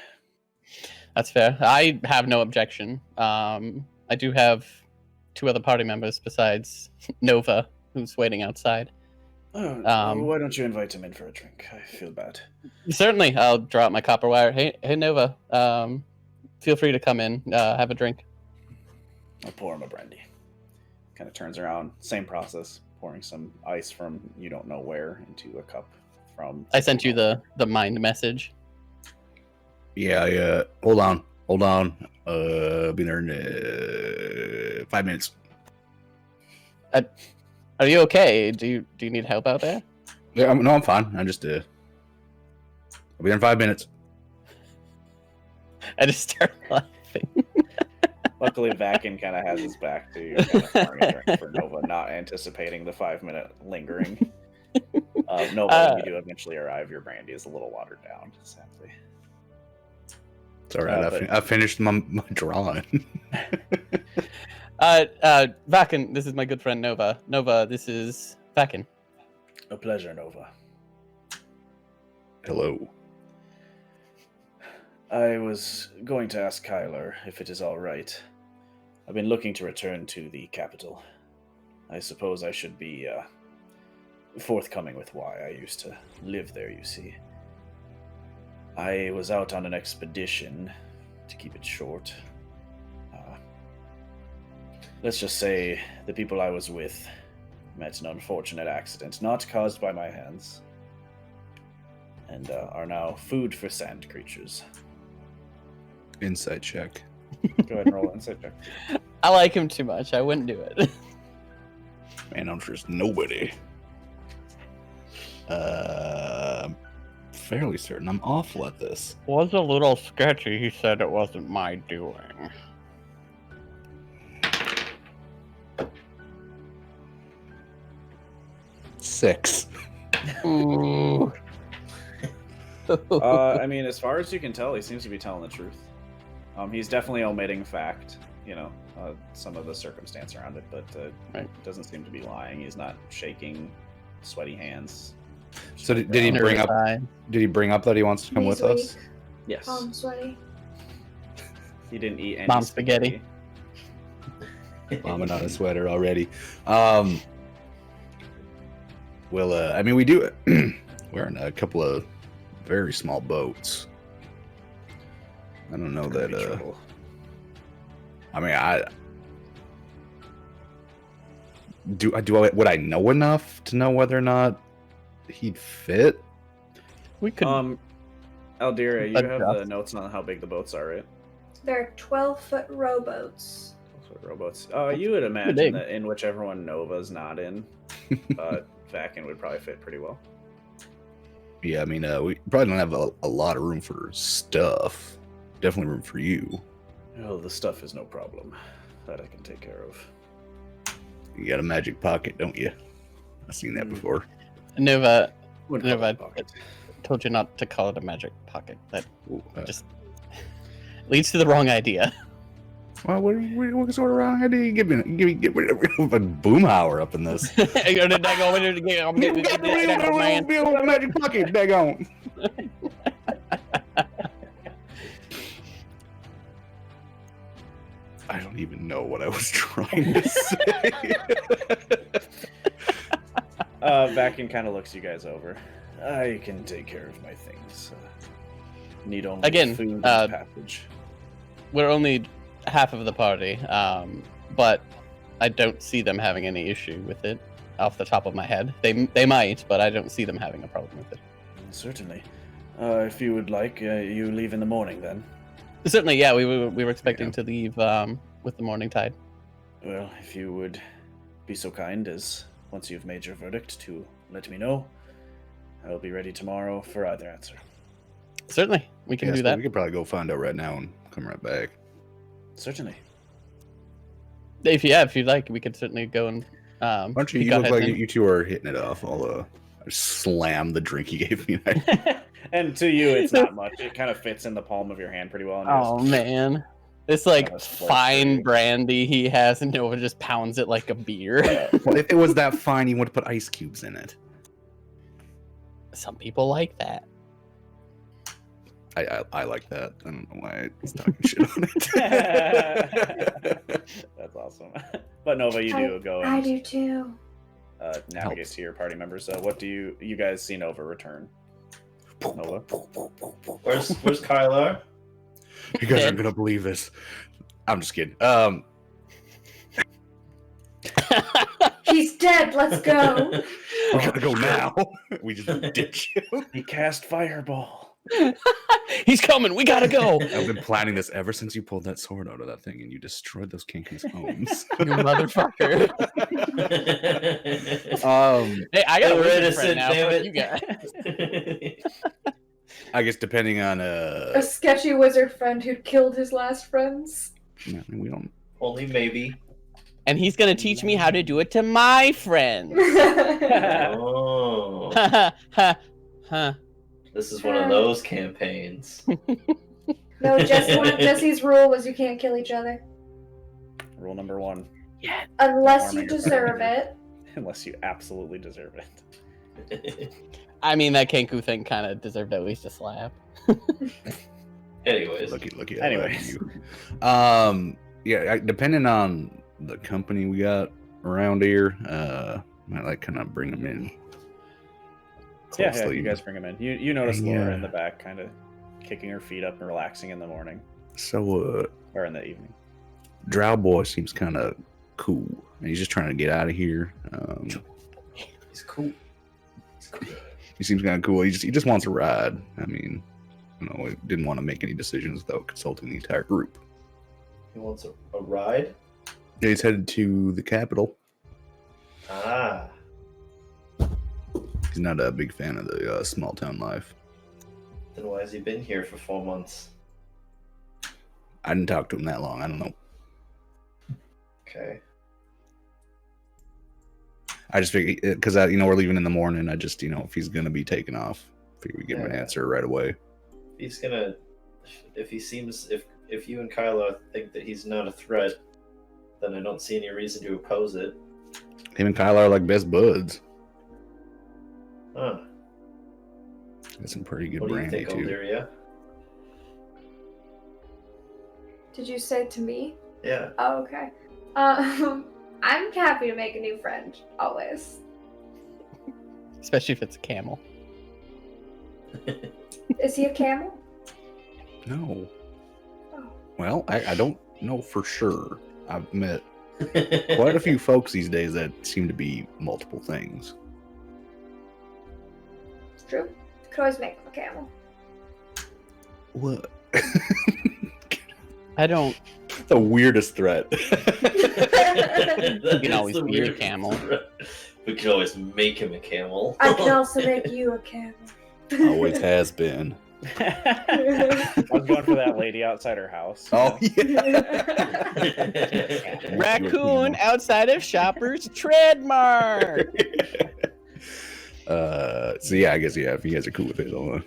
That's fair. I have no objection. I do have 2 other party members besides Nova, who's waiting outside. Why don't you invite him in for a drink? I feel bad. Certainly, I'll draw out my copper wire. Hey, Nova, feel free to come in, have a drink. I'll pour him a brandy. Kind of turns around, same process, pouring some ice from you don't know where into a cup from... I sent you the mind message. Yeah. Hold on. Be there in 5 minutes. Are you okay? Do you need help out there? Yeah, I'm fine. I'll be there in 5 minutes. I just start laughing. Luckily, Vakin kind of has his back to you, kind of pouring a drink for Nova, not anticipating the 5-minute lingering. Nova, when you do eventually arrive, your brandy is a little watered down, sadly. It's all right. I finished my drawing. Vakin, this is my good friend Nova. Nova, this is Vakin. A pleasure, Nova. Hello. I was going to ask Kyler if it is all right. I've been looking to return to the capital. I suppose I should be forthcoming with why I used to live there, you see. I was out on an expedition, to keep it short. Let's just say the people I was with met an unfortunate accident, not caused by my hands, and are now food for sand creatures. Insight check. Go ahead and roll an insight check. I like him too much. I wouldn't do it. Man, I'm just nobody. I'm fairly certain I'm awful at this. Was a little sketchy. He said it wasn't my doing. Six. Ooh. I mean, as far as you can tell, he seems to be telling the truth. He's definitely omitting fact, some of the circumstance around it, but doesn't seem to be lying. He's not shaking sweaty hands. So did he bring up? Did he bring up that he wants to come with us? Yes. Sweaty. He didn't eat any Mom spaghetti. Mom and not a sweater already. Well, I mean, we do. We're in a couple of very small boats. I don't know that. I mean, would I know enough to know whether or not he'd fit? We could. Alderia, you have the notes on how big the boats are, right? They're 12-foot rowboats. 12-foot rowboats. You would imagine that in whichever one Nova's not in, Vakin would probably fit pretty well. Yeah, I mean, we probably don't have a lot of room for stuff. Definitely room for you. Oh, the stuff is no problem. That I can take care of. You got a magic pocket, don't you? I've seen that before. Nova, Pocket. told you not to call it a magic pocket. That just leads to the wrong idea. Well, what sort of wrong idea? Give me a boomhauer up in this. You're the magic pocket, daggone. I don't even know what I was trying to say. Kraken kind of looks you guys over. I can take care of my things. Need only Again, food and passage. We're only half of the party, but I don't see them having any issue with it off the top of my head. They might, but I don't see them having a problem with it. Certainly. If you would like, you leave in the morning then. Certainly, yeah. We were expecting to leave with the morning tide. Well, if you would be so kind as, once you've made your verdict, to let me know, I will be ready tomorrow for either answer. Certainly, we can do that. We could probably go find out right now and come right back. Certainly. If you'd like, we could certainly go and. Why don't you? You look like you two are hitting it off. I'll slam the drink he gave me. And to you, it's not much. It kind of fits in the palm of your hand pretty well. Oh man, it's like fine brandy he has, and Nova just pounds it like a beer. Well, if it was that fine, you would have put ice cubes in it. Some people like that. I like that. I don't know why I was talking shit on it. That's awesome. But Nova, you do go. I do too. Navigate to your party members. What do you guys see Nova return? Nova? Where's Kylar? You guys aren't gonna believe this. I'm just kidding. He's dead. Let's go. We gotta go now. We just ditch him. He cast fireball. He's coming. We gotta go. I've been planning this ever since you pulled that sword out of that thing and you destroyed those Kinkies' homes. You motherfucker. Hey, I got a wizard friend now. Fuck you guys. I guess depending on A sketchy wizard friend who killed his last friends. I mean, we don't. Only maybe. And he's gonna teach me how to do it to my friends. Oh. Huh. This is one of those campaigns. No, Jesse's rule was you can't kill each other. Rule number 1. Yeah. Unless you deserve it. Unless you absolutely deserve it. I mean, that Kenku thing kind of deserved at least a slap. Anyways. Lucky. Anyways. Yeah, depending on the company we got around here, might like kind of bring them in. Yeah, you guys bring him in. You notice Laura in the back, kind of kicking her feet up and relaxing in the morning. So, or in the evening. Drow Boy seems kind of cool. And he's just trying to get out of here. He's cool. He seems kind of cool. He just wants a ride. I mean, he didn't want to make any decisions without consulting the entire group. He wants a ride? Yeah, he's headed to the capital. Ah. He's not a big fan of the small town life. Then why has he been here for 4 months? I didn't talk to him that long. I don't know. Okay. I just figured, because we're leaving in the morning. I just, if he's gonna be taken off, figure we give him an answer right away. If you and Kylo think that he's not a threat, then I don't see any reason to oppose it. Him and Kylo are like best buds. Huh. Got some pretty good What do you brandy think, too. Illyria? Did you say to me? Yeah. Oh, okay. I'm happy to make a new friend, always. Especially if it's a camel. Is he a camel? No. Oh. Well, I don't know for sure. I've met quite a few folks these days that seem to be multiple things. It's true. Could always make him a camel. What? I don't. The weirdest threat. You can always be a camel. We could always make him a camel. I can also make you a camel. Always has been. I was going for that lady outside her house. Oh yeah. Raccoon outside of Shopper's trademark. So yeah, I guess if you guys are cool with it, I'll,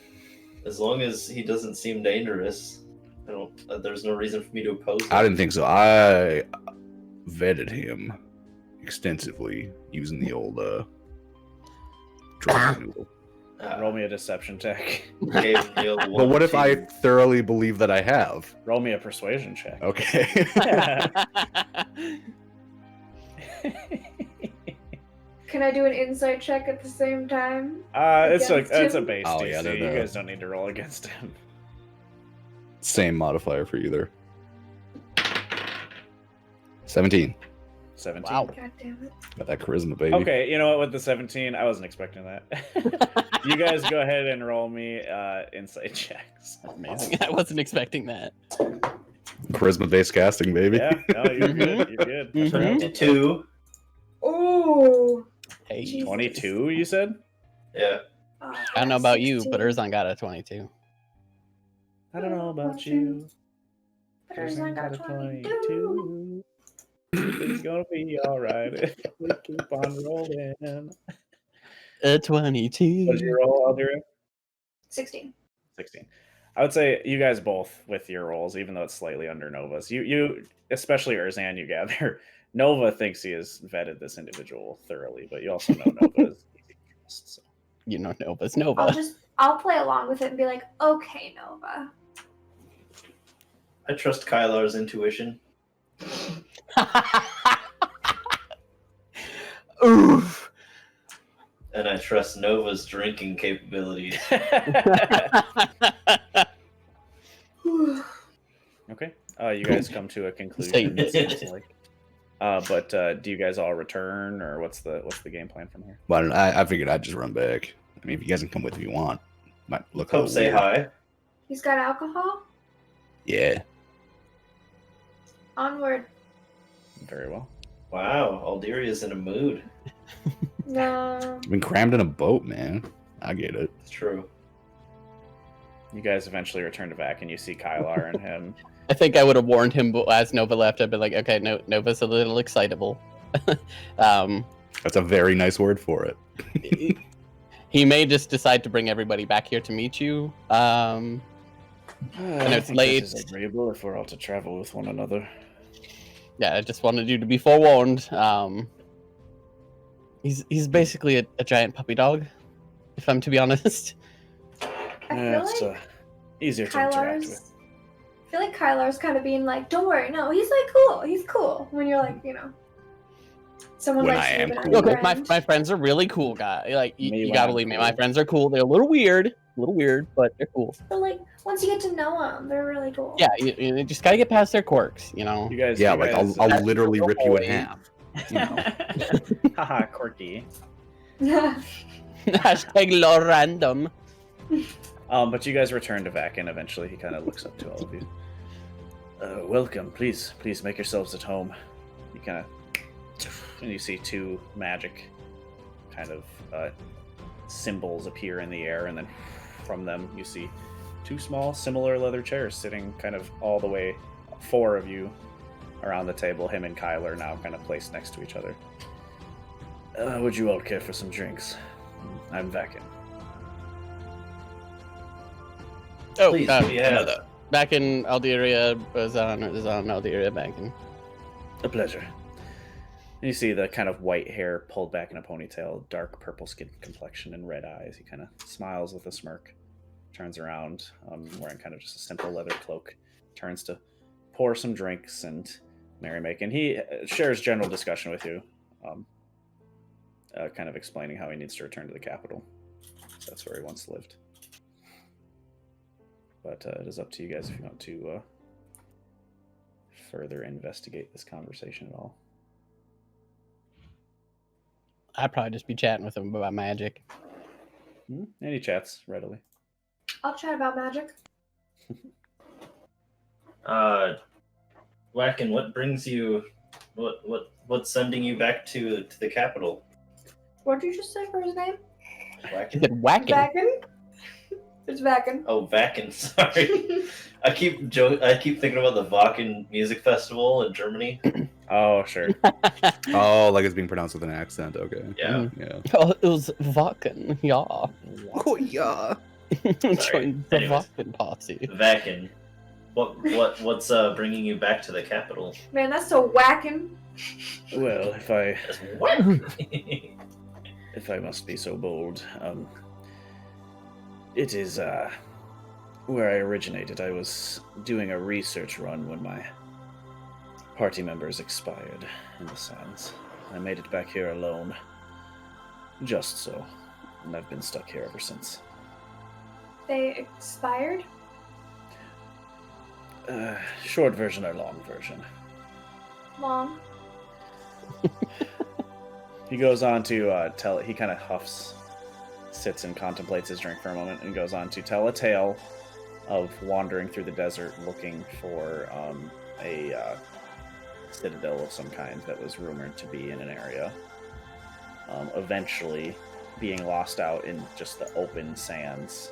As long as he doesn't seem dangerous, there's no reason for me to oppose him. I didn't think so. I vetted him extensively using the old drug noodle. Roll me a deception check. Gave him the old But what if 1, I 2. thoroughly believe that I have? Roll me a persuasion check. Okay. Can I do an insight check at the same time? It's like Against it's a him? base Oh, DC. yeah, You they're guys don't need to roll against him. Same modifier for either. 17. 17. Wow. God damn it. Got that charisma, baby. Okay, you know what? With the 17, I wasn't expecting that. You guys go ahead and roll me insight checks. Amazing. I wasn't expecting that. Charisma-based casting, baby. Yeah, no, you're good. You're good. That's Mhm. right. 22. Ooh. Hey, Jesus. 22, you said? Yeah. Oh, I don't know about you, but 16. Erzon got a 22. I don't know about you. But Erzen got 22. 22. It's gonna be alright if we keep on rolling. A 22. What did you roll, Aldira? 16. 16. I would say you guys both with your rolls, even though it's slightly under Nova's. You especially Erzan, you gather. Nova thinks he has vetted this individual thoroughly, but you also know Nova is easy to trust. So. You know Nova's Nova. I'll play along with it and be like, okay, Nova. I trust Kylar's intuition. Oof. And I trust Nova's drinking capabilities. Okay. You guys come to a conclusion. It seems like. But do you guys all return, or what's the game plan from here? But I figured I'd just run back. I mean, if you guys can come with if you want. Might look a Hope little say weird. hi. He's got alcohol? Yeah. Onward. Very well. Wow, Aldiria's in a mood. No. I've been crammed in a boat, man. I get it. It's true. You guys eventually return to Vac, and you see Kylar and him. I think I would have warned him but as Nova left. I'd be like, okay, no, Nova's a little excitable. That's a very nice word for it. He may just decide to bring everybody back here to meet you. I know it's late. This is agreeable if we're all to travel with one another. Yeah, I just wanted you to be forewarned. He's basically a giant puppy dog, if I'm to be honest. I Yeah, feel it's like easier to interact with. Kylar's. I feel like Kylar's kind of being like, "Don't worry, no, he's like cool. He's cool." When you're like, someone When like I am sleeping on cool. your Okay, friend. my friends are really cool, guy. Like Me you when gotta I'm believe me, cool. my friends are cool. They're a little weird, but they're cool. But like, once you get to know them, they're really cool. Yeah, you just gotta get past their quirks, you know. You guys, Yeah, you like guys, I'll literally That's rip you in boy. half. You know. haha, quirky. Hashtag law random. But you guys return to Vac, and eventually he kind of looks up to all of you. Welcome, please make yourselves at home. You kind of, and you see two magic kind of symbols appear in the air, and then from them you see two small, similar leather chairs sitting kind of all the way, four of you around the table. Him and Kyler now kind of placed next to each other. Would you all care for some drinks? I'm Vakin. Oh, Please, yeah. back in Alderia was on Alderia back in. A pleasure. And you see the kind of white hair pulled back in a ponytail, dark purple skin complexion, and red eyes. He kind of smiles with a smirk, turns around, wearing kind of just a simple leather cloak, turns to pour some drinks and merrymake. And he shares general discussion with you, kind of explaining how he needs to return to the capital. So that's where he once lived. But it is up to you guys if you want to further investigate this conversation at all. I'd probably just be chatting with him about magic. And he chats readily. I'll chat about magic. Whacken, what brings you? What's sending you back to the capital? What did you just say for his name? He Whacken. said whacking. Vakin? It's Vakin. Oh, Vacken. Sorry, I keep thinking about the Wacken Music Festival in Germany. Oh, sure. Oh, like it's being pronounced with an accent. Okay. Yeah. Yeah. Oh, it was Vakken, yeah. Oh yeah. Joined the Anyways. Vakken posse. Vacken. What's bringing you back to the capital? Man, that's so whacking. Well, if I That's Wacken. if I must be so bold, it is where I originated. I was doing a research run when my party members expired in the sands. I made it back here alone, Just so. And I've been stuck here ever since. They expired? Short version or long version? Long. He goes on to tell. He kind of huffs, sits and contemplates his drink for a moment, and goes on to tell a tale of wandering through the desert looking for a citadel of some kind that was rumored to be in an area. Eventually, being lost out in just the open sands,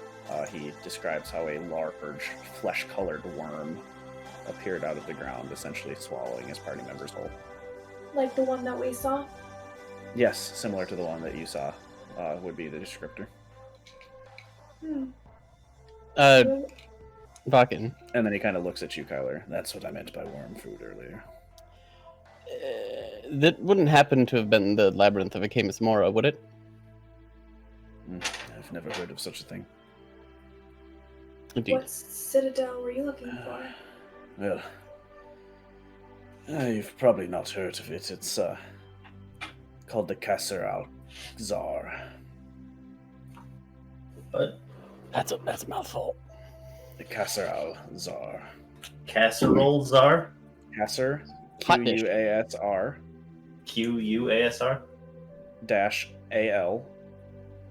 he describes how a large, flesh-colored worm appeared out of the ground, essentially swallowing his party members whole. Like the one that we saw? Yes, similar to the one that you saw, would be the descriptor. Vakin. And then he kind of looks at you, Kyler. That's what I meant by worm food earlier. That wouldn't happen to have been the Labyrinth of Acamus Mora, would it? I've never heard of such a thing. Indeed. What citadel were you looking for? Well, you've probably not heard of it. It's called the Kasser Czar. What? That's a mouthful. The Kasser Czar. Casserole czar? Kasser, Hot dish. Q-U-A-S-R, Q-U-A-S-R? -A-L,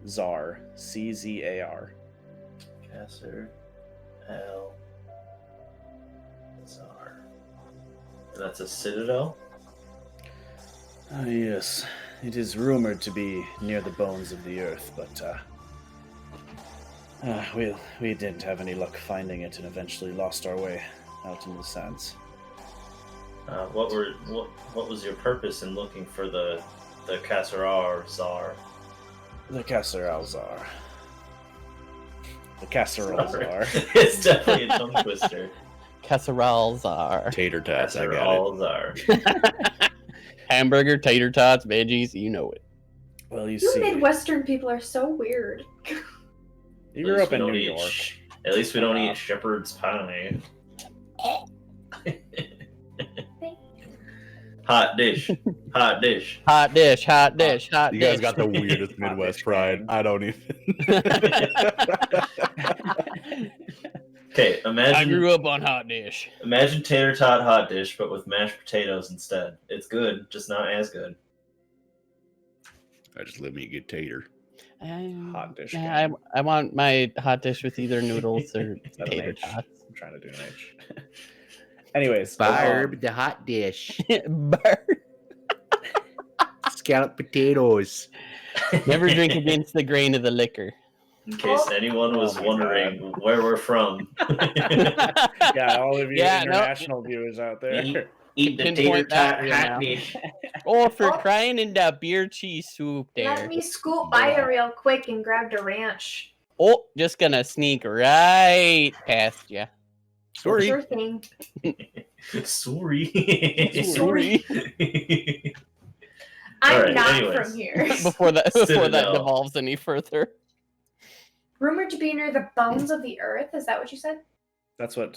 Czar, C-Z-A-R. Kasser L Czar. That's a citadel? Yes, it is rumored to be near the bones of the earth, but we didn't have any luck finding it and eventually lost our way out into the sands. What was your purpose in looking for the Kasserar Czar? The Kasser Czar. The Casserole Czar. It's definitely a tongue twister. Casseroles are Tater tots, I got Casserole czar. hamburger, tater tots, veggies. You know it. Well, you You see, Midwestern people are so weird. you grew up in New Eat York. At least we don't eat shepherd's pie. Hot dish. Hot dish. Hot dish, hot dish, hot You dish. guys got the weirdest Hot Midwest dish pride. gang. I don't even. Okay, I imagine grew up on hot dish. imagine tater tot hot dish, but with mashed potatoes instead. It's good, just not as good. I just let me get tater. Hot dish Yeah, gang. I want my hot dish with either noodles or Is that an tater H? tots. I'm trying to do an H. Anyways, the hot dish. Barb. Scalloped potatoes. Never drink against the grain of the liquor. In case anyone was Oh my wondering where we're from. yeah, all of you Yeah, no. international viewers out there. Eat the Pinpoint tater that tot for you now. hot dish. Oh, for Oh. crying in the beer cheese soup Let there. me scoot by you real quick and grab the ranch. Oh, just gonna sneak right past you. Sorry. Sure thing. Sorry. Sorry. I'm Alright, not anyways. from here. before that Citadel. devolves any further. Rumored to be near the bones of the earth. Is that what you said? That's what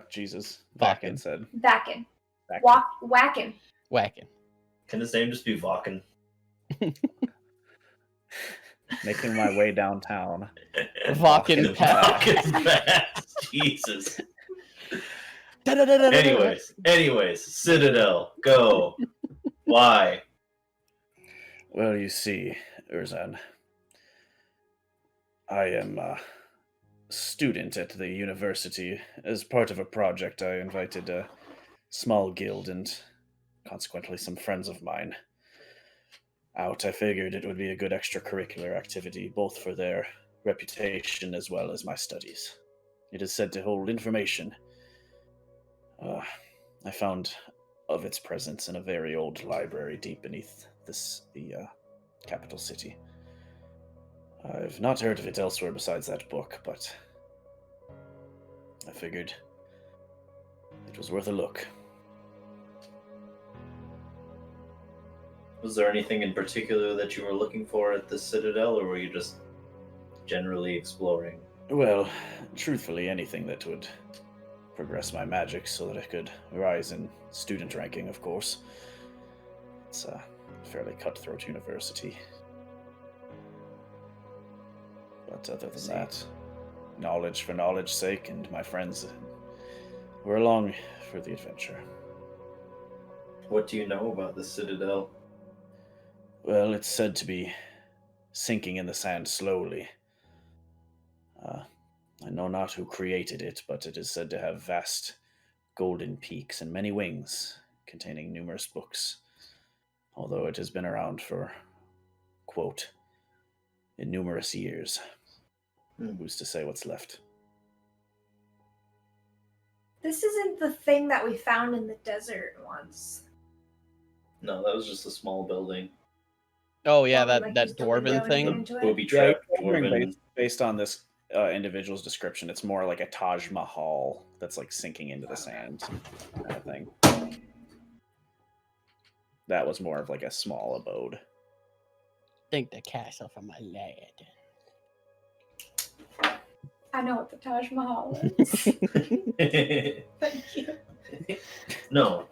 Jesus. Vakin. Vakin said. Vakin. Vakin. Whacking. Whacking. Can his name just be Vakin? Making my way downtown. Vakin path. Vakin's fast. Jesus. Anyways, Citadel, go. Why? Well, you see, Erzan, I am a student at the university. As part of a project, I invited a small guild and consequently some friends of mine out. I figured it would be a good extracurricular activity, both for their reputation as well as my studies. It is said to hold information. I found of its presence in a very old library deep beneath the capital city. I've not heard of it elsewhere besides that book, but I figured it was worth a look. Was there anything in particular that you were looking for at the Citadel, or were you just generally exploring? Well, truthfully, anything that would progress my magic so that I could rise in student ranking, of course. It's fairly cutthroat university. But other than that, knowledge for knowledge's sake, and my friends, we're along for the adventure. What do you know about the Citadel? Well, it's said to be sinking in the sand slowly. I know not who created it, but it is said to have vast golden peaks and many wings, containing numerous books, although it has been around for, quote, numerous years. Who's to say what's left? This isn't the thing that we found in the desert once. No, that was just a small building. Oh yeah, Well, that used to be dwarven really thing. into it. Booby Yeah, trap, dwarven. based on this individual's description, it's more like a Taj Mahal that's like sinking into the sand kind of thing. That was more of like a small abode. Think the castle from my lad. I know what the Taj Mahal is. Thank you. No,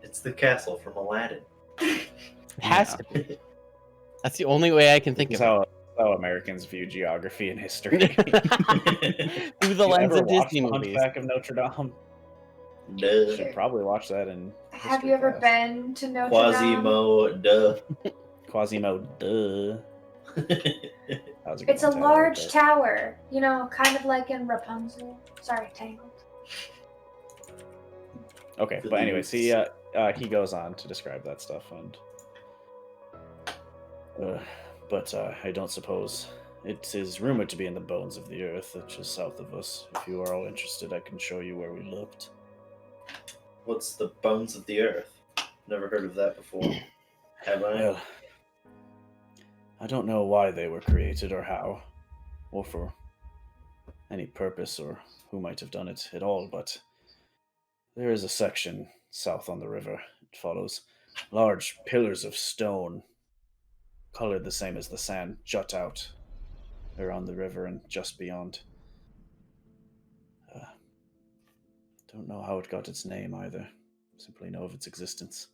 it's the castle from Aladdin. Has to be. That's the only way I can think This of is how Americans view geography and history. it. Through the You lens ever of watched Disney The movies. Hunchback of Notre Dame? Duh. You should probably watch that in Have history you ever class. been to Notre Dame? Quasimo, duh. Quasimo, duh. How's it It's a going, Tyler? large Okay. tower, you know, kind of like in Rapunzel. Sorry, Tangled. Okay, but anyways, he goes on to describe that stuff, and but I don't suppose it is rumored to be in the bones of the earth, which is south of us. If you are all interested, I can show you where we looked. What's the bones of the earth? Never heard of that before. Have I? Well, I don't know why they were created or how, or for any purpose, or who might have done it at all, but there is a section south on the river. It follows large pillars of stone, colored the same as the sand, jut out around the river and just beyond. Don't know how it got its name either. Simply know of its existence.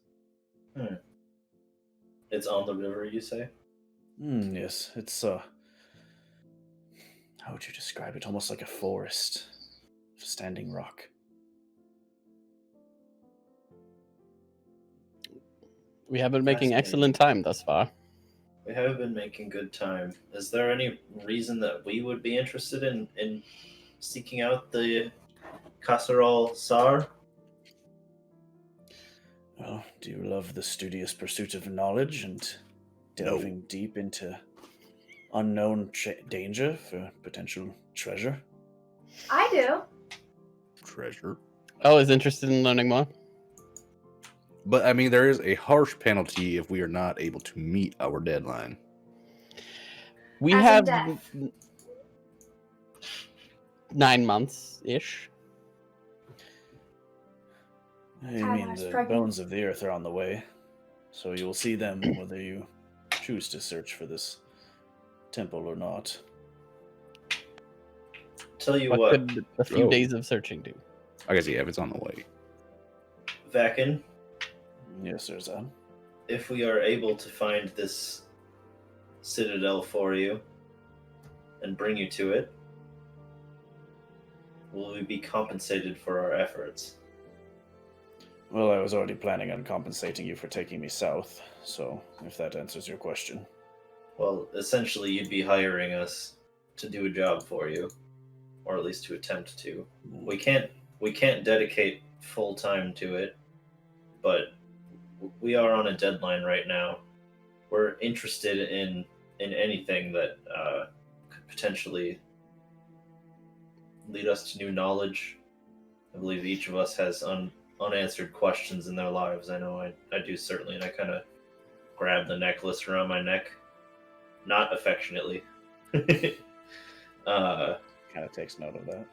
It's on the river, you say? Yes, it's how would you describe it? Almost like a forest of standing rock. We have been making Fascinating. excellent time thus far. We have been making good time. Is there any reason that we would be interested in seeking out the Kasserol Sar? Well, do you love the studious pursuit of knowledge and delving deep into unknown danger for potential treasure? I do. Treasure. I was interested in learning more. But I mean, there is a harsh penalty if we are not able to meet our deadline. We As in have death. 9 months ish. I mean, Tyler's the pregnant. bones of the earth are on the way, so you will see them whether you choose to search for this temple or not. Tell you What what, could a few Oh. days of searching do? I guess, yeah, if it's on the way. Vakin, Yes, there's that. if we are able to find this citadel for you and bring you to it, will we be compensated for our efforts? Well, I was already planning on compensating you for taking me south, so if that answers your question. Well, essentially, you'd be hiring us to do a job for you, or at least to attempt to. We can't dedicate full time to it, but we are on a deadline right now. We're interested in anything that could potentially lead us to new knowledge. I believe each of us has unanswered questions in their lives. I know I do certainly, and I kind of grab the necklace around my neck, not affectionately. Kind of takes note of that.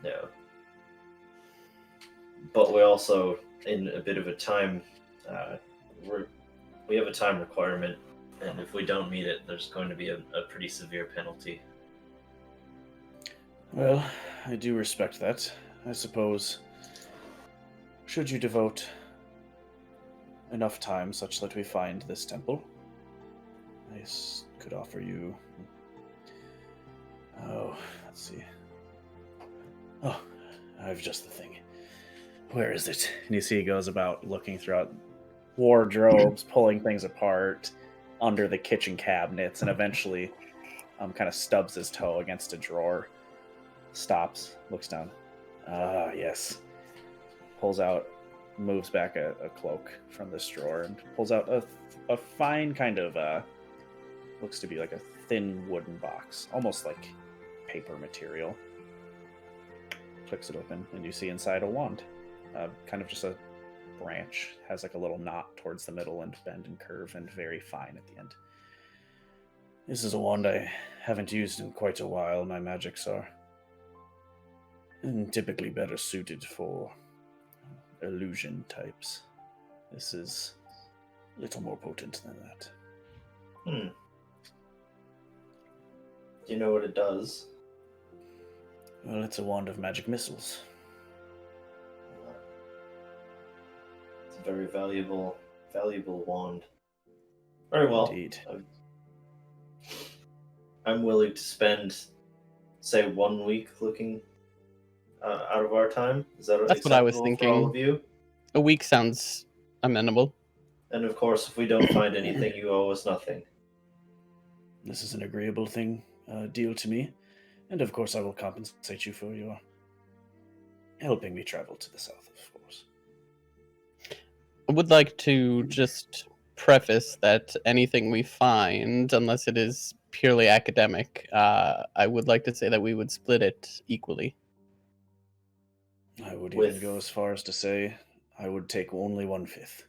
Yeah. But we also, in a bit of a time, we have a time requirement, and if we don't meet it, there's going to be a pretty severe penalty. Well, I do respect that. I suppose, should you devote enough time such that we find this temple, I could offer you... Oh, let's see. Oh, I've just the thing. Where is it? And you see he goes about looking throughout wardrobes, pulling things apart under the kitchen cabinets, and eventually kind of stubs his toe against a drawer, stops, looks down. Ah, yes. Pulls out, moves back a cloak from this drawer, and pulls out a fine kind of, looks to be like a thin wooden box, almost like paper material. Clicks it open, and you see inside a wand. Kind of just a branch, has like a little knot towards the middle and bend and curve and very fine at the end. This is a wand I haven't used in quite a while. My magics are typically better suited for illusion types. This is a little more potent than that. Do you know what it does? Well, it's a wand of magic missiles. It's a very valuable wand. Very well. Indeed. I'm willing to spend, say, 1 week looking out of our time. Is that That's what I was acceptable for all of you? A week sounds amenable. And of course, if we don't find anything, you owe us nothing. This is an agreeable deal to me. And of course, I will compensate you for your helping me travel to the south, of course. I would like to just preface that anything we find, unless it is purely academic, I would like to say that we would split it equally. I would even go as far as to say I would take only 1/5.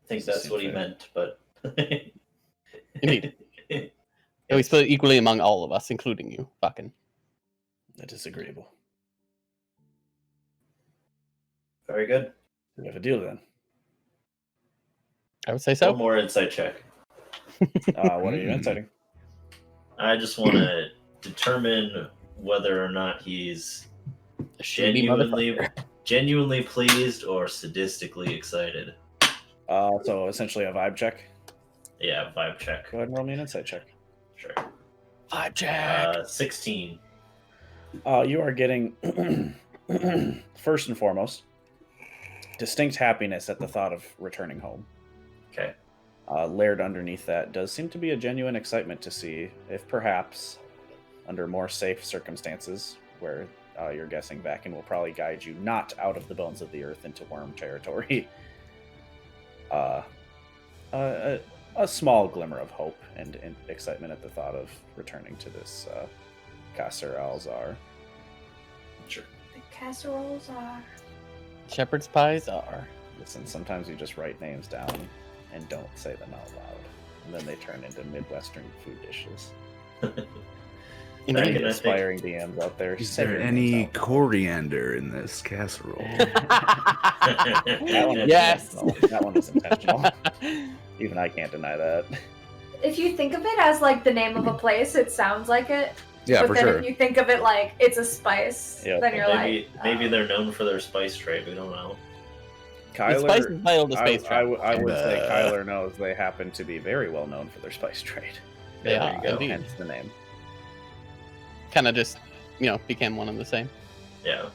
I think that's what he meant, but... Indeed. Yeah, we split it equally among all of us, including you. Fucking. That is agreeable. Very good. We have a deal then. I would say so. One more insight check. What are you inciting? I just want to determine whether or not he's A shady motherfucker. genuinely pleased or sadistically excited. So essentially a vibe check. Yeah, vibe check. Go ahead and roll me an insight check. Sure. Vibe check. 16. You are getting, first and foremost, distinct happiness at the thought of returning home. Okay. Layered underneath that does seem to be a genuine excitement to see if perhaps, under more safe circumstances, where you're guessing Vakin will probably guide you not out of the bones of the earth into worm territory, a small glimmer of hope and excitement at the thought of returning to this Kasser Alzar. Sure. The casseroles are. Shepherd's pies are. Listen, sometimes you just write names down and don't say them out loud, and then they turn into Midwestern food dishes. Indeed. Vakin, I Aspiring DMs out there. Is say there your any names out loud. coriander in this casserole? That one was Yes. intentional. That one was intentional. Even I can't deny that. If you think of it as like the name of a place, it sounds like it. Yeah, but for then sure. if you think of it like it's a spice, Yeah, then you're Maybe like, they're known for their spice trade. We don't know. The spice is titled the I space trap. would say Kyler knows they happen to be very well known for their spice trade. They Yeah, are, there you go. indeed. Hence the name. Kind of just, became one and the same. Yeah.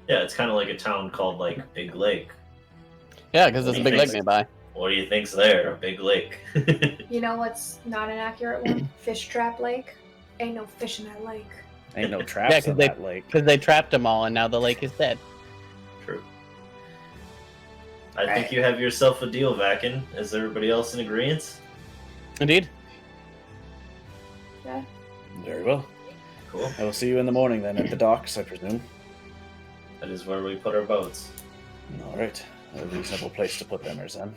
Yeah, it's kind of like a town called like Big Lake. Yeah, because there's a What big do you lake think? nearby. What do you think's there? A big lake. you know what's not an accurate one? Fish trap lake. Ain't no fish in that lake. Ain't no traps 'cause in that lake. Because they trapped them all, and now the lake is dead. True. I think you have yourself a deal, Vakin. Is everybody else in agreement? Indeed. Yeah. Very well. Cool. I will see you in the morning then at the docks, I presume. That is where we put our boats. All right. A reasonable place to put them, Erinn.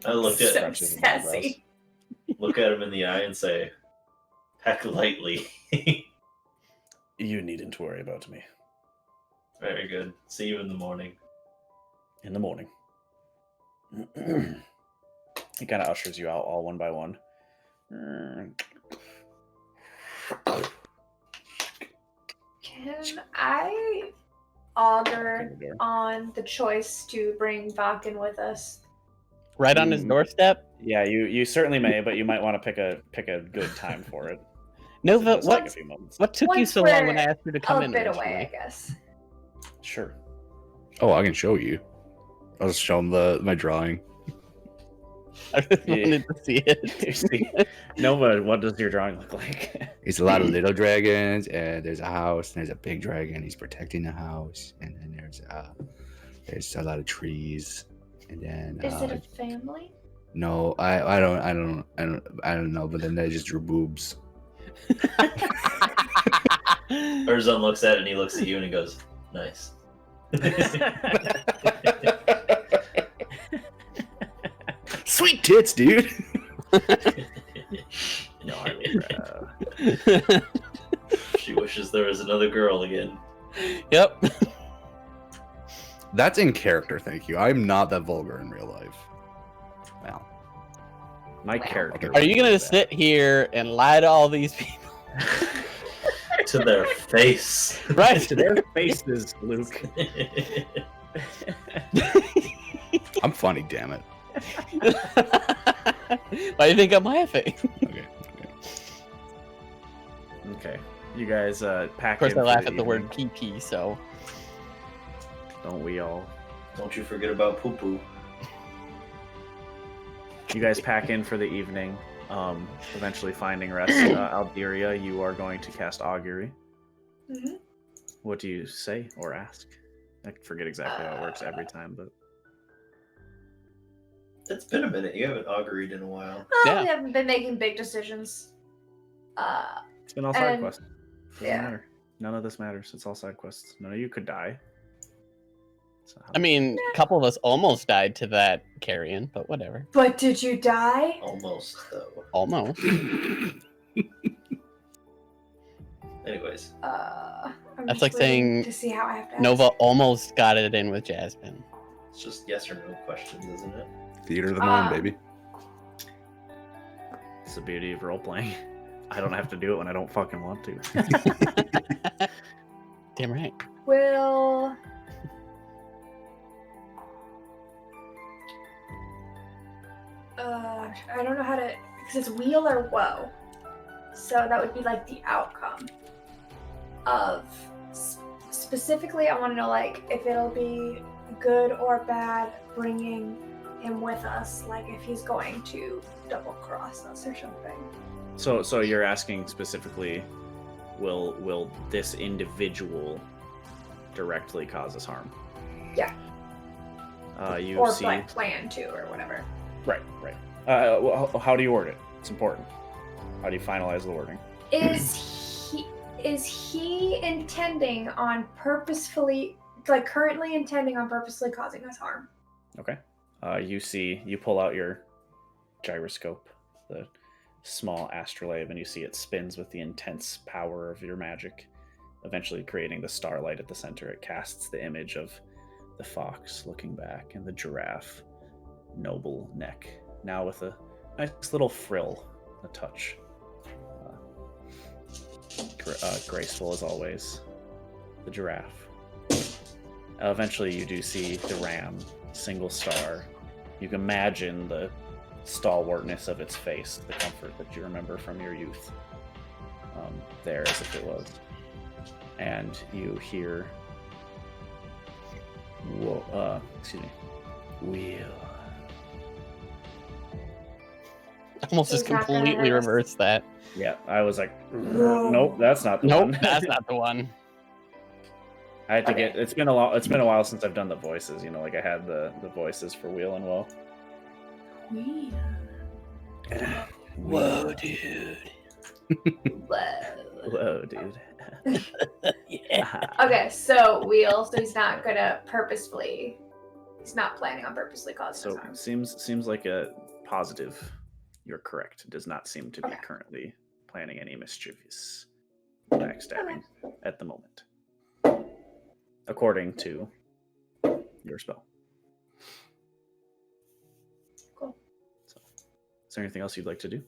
I look So at sassy. look at him in the eye and say, "Heck, lightly." You needn't worry about me. Very good. See you in the morning. In the morning. He kind of ushers you out all one by one. Okay. Can I augur on the choice to bring Vakin with us? Right on his doorstep? Yeah, you certainly may, but you might want to pick a good time for it. Nova, Just take a few moments. what took you Once so long when I we're asked you to come a in? bit away, originally? I guess. Sure. Oh, I can show you. I'll just show him my drawing. I just Yeah. wanted to see it. You see, Nova, what does your drawing look like? It's a lot of little dragons, and there's a house, and there's a big dragon. He's protecting the house, and then there's a lot of trees, and then Is it a family? no, I don't know. But then they just drew boobs. Erzon looks at it and he looks at you and he goes, "Nice." Sweet tits, dude. No, She wishes there was another girl again. Yep. That's in character, thank you. I'm not that vulgar in real life. Well, my character. Are you gonna sit here and lie to all these people? To their face. Right. to their faces, Luke? I'm funny, damn it. Why do you think I'm laughing? Okay. Okay. You guys pack Of course, in I for laugh the at the word evening. PP, so. Don't we all? Don't you forget about poo poo. You guys pack in for the evening. Eventually finding rest. Alderia, you are going to cast augury. Mm-hmm. What do you say or ask? I forget exactly how it works every time, but It's been a minute. You haven't auguried in a while. Oh, Yeah. we haven't been making big decisions. it's been all side And- quests. Doesn't yeah. matter. None of this matters. It's all side quests. None of you could die. So, I mean, a couple of us almost died to that carrion, but whatever. But did you die? Almost, though. Almost. Anyways, I'm That's just like waiting saying to see how I have to. Nova ask. almost got it in with Jasmine. it's just yes or no questions, isn't it? Theater of the mind, baby. it's the beauty of role playing. I don't have to do it when I don't fucking want to. Damn right. Will. I don't know how to, because it's wheel or woe. So that would be like the outcome of specifically. I want to know like if it'll be good or bad bringing him with us, like if he's going to double cross us or something. So you're asking specifically, will this individual directly cause us harm? Yeah. You Or see, like plan to or whatever. right. How do you word it? It's important. How do you finalize the wording? Is he intending on purposefully, like currently intending on purposely causing us harm? Okay. You pull out your gyroscope, the small astrolabe, and you see it spins with the intense power of your magic, eventually creating the starlight at the center. It casts the image of the fox looking back and the giraffe, noble neck, now with a nice little frill, a touch. Graceful as always. The giraffe. Eventually you do see the ram, single star. You can imagine the stalwartness of its face, the comfort that you remember from your youth. There as if it was. And you hear wheel. Almost just Is that gonna completely hurt us? reverse that. Yeah, I was like, nope, that's not the Nope, one. that's not the one. I had to Okay. get. It's been a while since I've done the voices. You know, like I had the voices for Wheel and Woe. Whoa, dude. Whoa. Whoa, dude. Yeah. Okay, so wheel. So he's not gonna purposefully. He's not planning on purposely causing So us harm. seems like a positive. You're correct. Does not seem to be Okay. currently planning any mischievous backstabbing at the moment, according to your spell. Cool. So, is there anything else you'd like to do?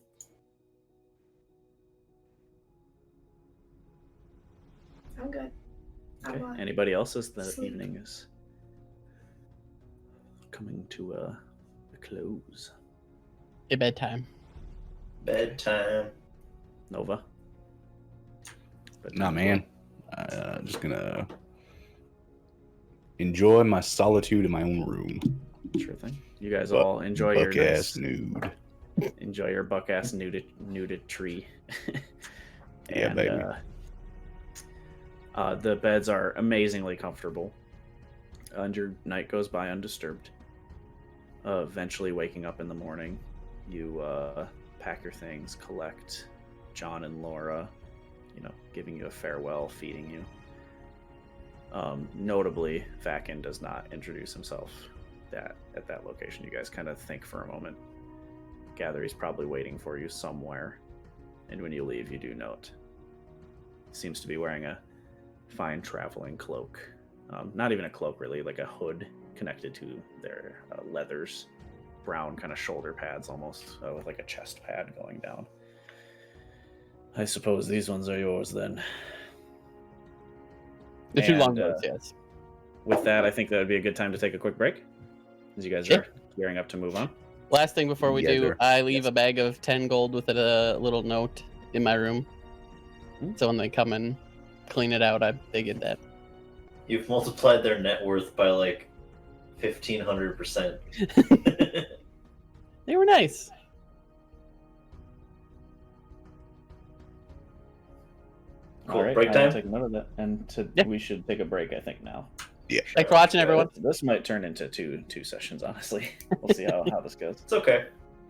I'm good. Anybody else as the Sleep. evening is coming to a close? It's bedtime. Bedtime. Nova? Nah, man. Just gonna enjoy my solitude in my own room. Sure thing. You guys all enjoy your Buck ass nice, nude. enjoy your buck ass nuded tree. Yeah, baby. The beds are amazingly comfortable. And your night goes by undisturbed. Eventually waking up in the morning, you pack your things, collect John and Laura, giving you a farewell, feeding you. Notably, Vakin does not introduce himself at that location. You guys kind of think for a moment. Gather he's probably waiting for you somewhere. And when you leave, you do note. He seems to be wearing a fine traveling cloak. Not even a cloak, really, like a hood connected to their leathers. Brown kind of shoulder pads almost, with like a chest pad going down. I suppose these ones are yours then. The two And, long boats, yes. With that, I think that would be a good time to take a quick break. As you guys Sure. are gearing up to move on. Last thing before we Yeah, do, sure. I leave Yes. a bag of 10 gold with a little note in my room. So when they come and clean it out, they get that. You've multiplied their net worth by like 1,500%. They were nice. Cool. All right, Break I'll time? take note of that. And Yeah. we should take a break, I think, now. Yeah. Thanks for watching, everyone. This might turn into two sessions, honestly. We'll see how this goes. It's okay.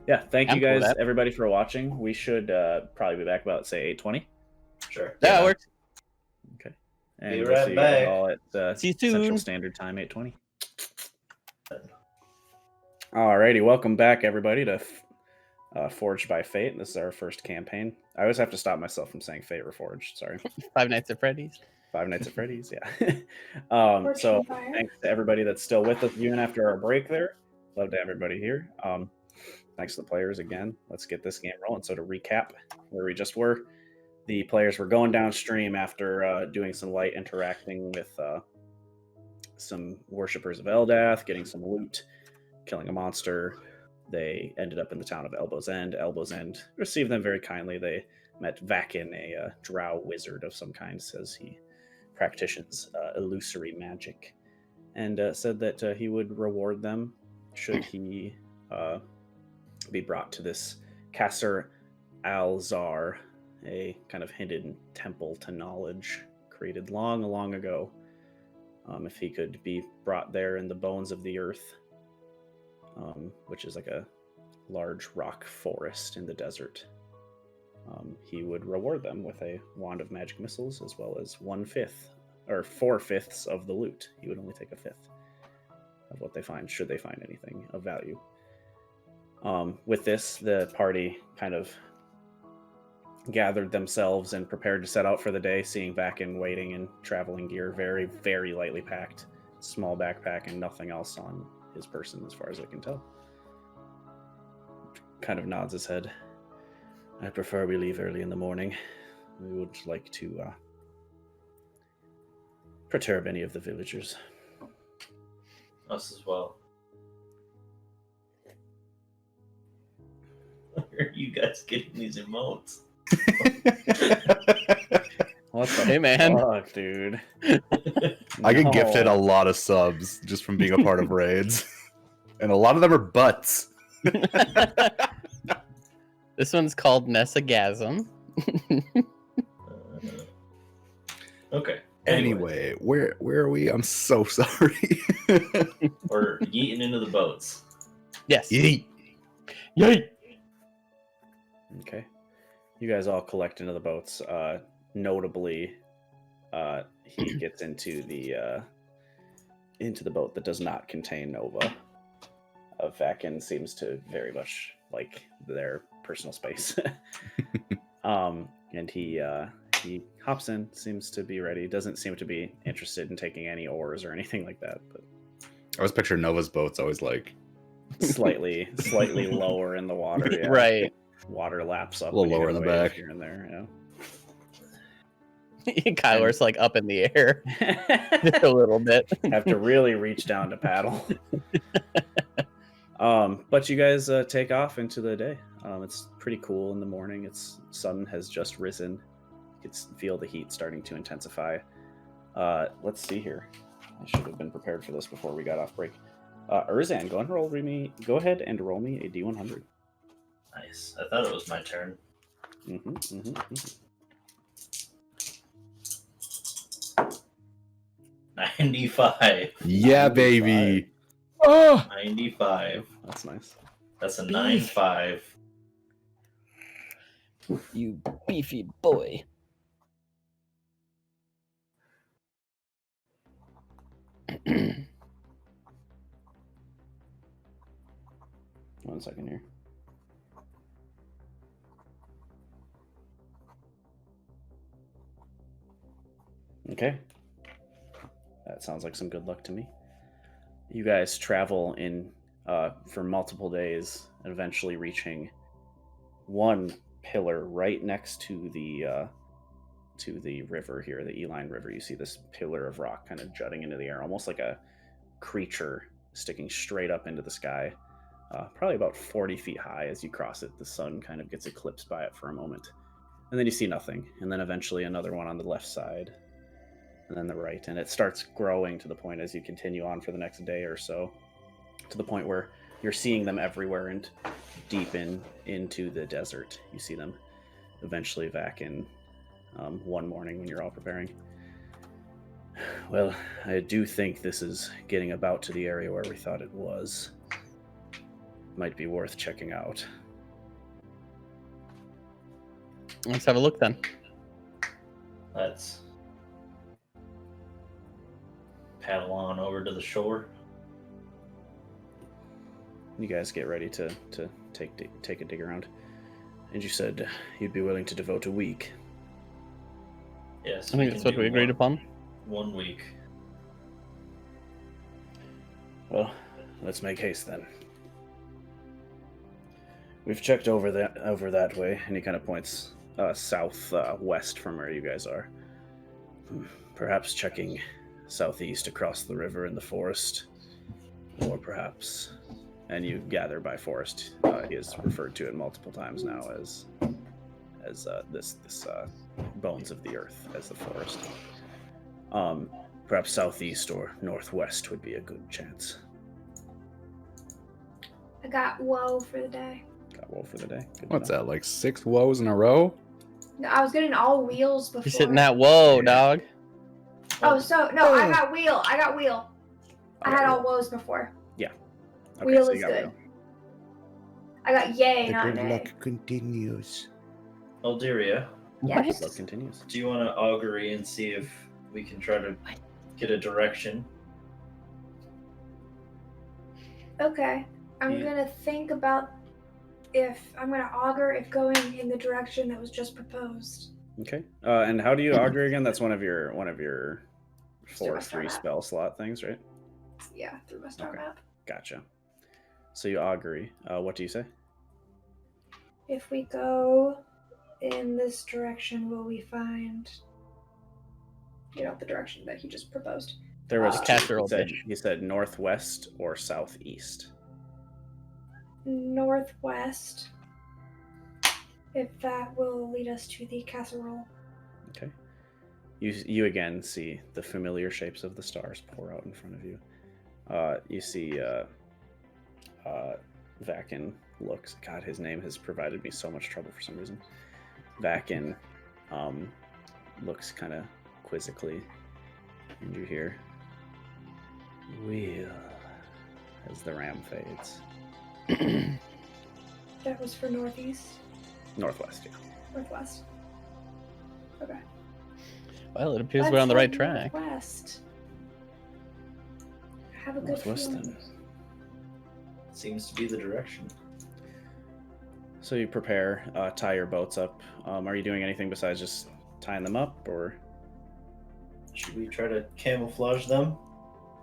Yeah, thank I'm you cool with guys, that. everybody, for watching. We should probably be back about, say, 8:20. Sure. Yeah, it works. Okay. And Be we'll right see you guys back. all at See you Central soon. Standard Time, 8:20. Alrighty, welcome back, everybody, to Forged by Fate. This is our first campaign. I always have to stop myself from saying Fate Reforged. Sorry. Five Nights at Freddy's. Five Nights at Freddy's, yeah. Forged So in Fire. thanks to everybody that's still with us even after our break there. Love to have everybody here. Thanks to the players again. Let's get this game rolling. So to recap where we just were, the players were going downstream after doing some light interacting with some worshippers of Eldath, getting some loot, killing a monster. They ended up in the town of Elbow's End. Elbow's End received them very kindly. They met Vakin, a drow wizard of some kind, says he practices illusory magic, and said that he would reward them should he be brought to this Kasser Al-Zar, a kind of hidden temple to knowledge created long, long ago. If he could be brought there in the bones of the earth, which is like a large rock forest in the desert, he would reward them with a wand of magic missiles, as well as 1/5 or 4/5 of the loot. He would only take 1/5 of what they find, should they find anything of value. With this, the party kind of gathered themselves and prepared to set out for the day, seeing Vakin waiting in traveling gear, very, very lightly packed, small backpack, and nothing else on his person as far as I can tell. Kind of nods his head. I prefer we leave early in the morning. We would like to perturb any of the villagers. Us as well. Where are you guys getting these emotes? What the Hey, man. fuck, dude? I get No. gifted a lot of subs just from being a part of raids, and a lot of them are butts. This one's called Nessagasm. Okay. Anyway, where are we? I'm so sorry. We're yeeting into the boats. Yes. Yeet. Yay! Okay. You guys all collect into the boats. Notably, he gets into the boat that does not contain Nova. Vakin seems to very much like their personal space. And he hops in, seems to be ready. Doesn't seem to be interested in taking any oars or anything like that, but I always picture Nova's boats always like slightly lower in the water. Yeah. Right. Water laps up A little when you lower hit in the wave back. here and there. Yeah. Kyler's like up in the air just a little bit. Have to really reach down to paddle. But you guys take off into the day. It's pretty cool in the morning. Sun has just risen. You can feel the heat starting to intensify. Let's see here. I should have been prepared for this before we got off break. Erzan, go ahead and roll me a D100. Nice. I thought it was my turn. 95. Yeah, baby. Oh, 95. That's nice. That's a 9-5. You beefy boy. One second here. Okay. That sounds like some good luck to me. You guys travel in for multiple days, and eventually reaching one pillar right next to the river here, the Eline River. You see this pillar of rock kind of jutting into the air, almost like a creature sticking straight up into the sky. Probably about 40 feet high. As you cross it, the sun kind of gets eclipsed by it for a moment. And then you see nothing. And then eventually another one on the left side. And then the right. And it starts growing to the point as you continue on for the next day or so, to the point where you're seeing them everywhere and deep into the desert. You see them eventually back in one morning when you're all preparing. Well, I do think this is getting about to the area where we thought it was. Might be worth checking out. Let's have a look then. Let's paddle on over to the shore. You guys get ready to take a dig around. And you said you'd be willing to devote a week. Yes, I think that's what we agreed upon. 1 week. Well, let's make haste then. We've checked over that way, and he kind of points southwest from where you guys are. Perhaps checking southeast across the river in the forest, or perhaps, and you gather by forest, he has referred to it multiple times now as this bones of the earth as the forest. Perhaps southeast or northwest would be a good chance. I got woe for the day. Got woe for the day. Good what's enough. that? Like 6 woes in a row? No, I was getting all wheels before. You're sitting at whoa, dog. Oh, so no, I got wheel. I had all woes before. Okay, wheel so you is got good. wheel. I got yay, The not good nay. luck continues. Alderia, Yes. Luck continues. do you want to augury and see if we can try to get a direction? Okay. I'm Yeah. gonna think about if I'm gonna augur if going in the direction that was just proposed. Okay. And how do you augur again? That's one of your Through my star 4/3 map. spell slot things, right? Yeah, through my star Okay. map. Gotcha. So you augury. What do you say? If we go in this direction, will we find the direction that he just proposed? There was two. casserole He said northwest or southeast. Northwest. If that will lead us to the casserole. Okay. You again see the familiar shapes of the stars pour out in front of you. You see Vakin looks. God, his name has provided me so much trouble for some reason. Vakin looks kind of quizzically, and you hear "wheel" as the ram fades. That was for northeast, Northwest, yeah. northwest. Okay. Well, it appears Let's we're on the head right track. Northwest. Have a good Northwest feeling. then. Seems to be the direction. So you prepare, tie your boats up. Are you doing anything besides just tying them up, or? Should we try to camouflage them?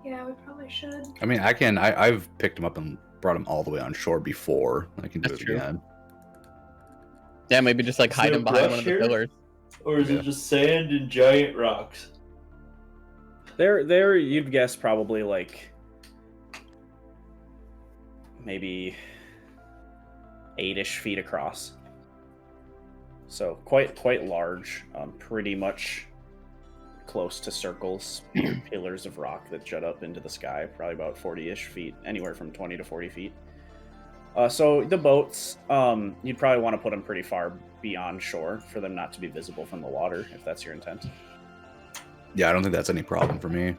Yeah, we probably should. I mean, I've picked them up and brought them all the way on shore before. I can do That's it true. again. Yeah, maybe just like Is hide there him behind brush one of the here? pillars. Or is Yeah. it just sand and giant rocks? There, you'd guess probably like maybe 8-ish feet across. So quite large, pretty much close to circles, pillars of rock that jut up into the sky, probably about 40-ish feet, anywhere from 20 to 40 feet. So the boats, you'd probably want to put them pretty far beyond shore for them not to be visible from the water, if that's your intent. Yeah, I don't think that's any problem for me.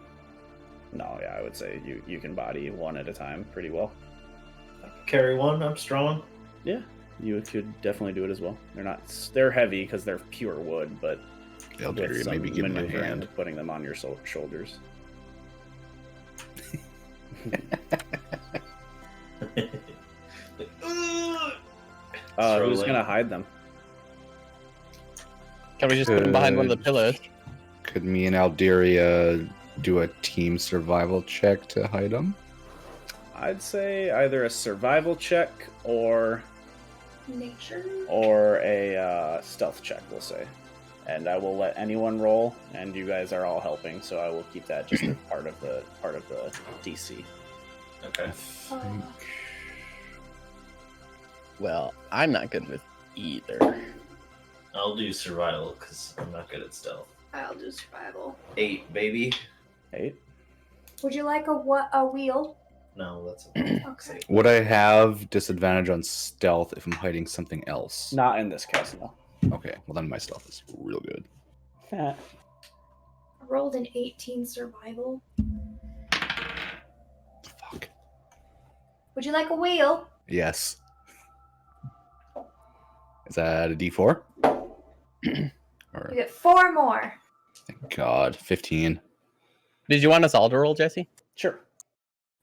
No, yeah, I would say you can body one at a time pretty well. Carry one, I'm strong. Yeah, you could definitely do it as well. They're heavy because they're pure wood, but They'll with do some maybe give them a maneuvering, hand. putting them on your shoulders. Who's gonna hide them? Can we just put him behind one of the pillars? Could me and Alderia do a team survival check to hide them? I'd say either a survival check or Nature. a stealth check, we'll say. And I will let anyone roll, and you guys are all helping, so I will keep that just as part of the DC. Okay. Well, I'm not good with either. I'll do survival because I'm not good at stealth. I'll do survival. 8, baby. 8. Would you like a wheel? No, that's okay. Okay. Would I have disadvantage on stealth if I'm hiding something else? Not in this case, no. Okay, well then my stealth is real good. I rolled an 18 survival. Fuck. Would you like a wheel? Yes. Is that a D4? You Or, get 4 more. thank God, 15. Did you want us all to roll, Jesse? Sure.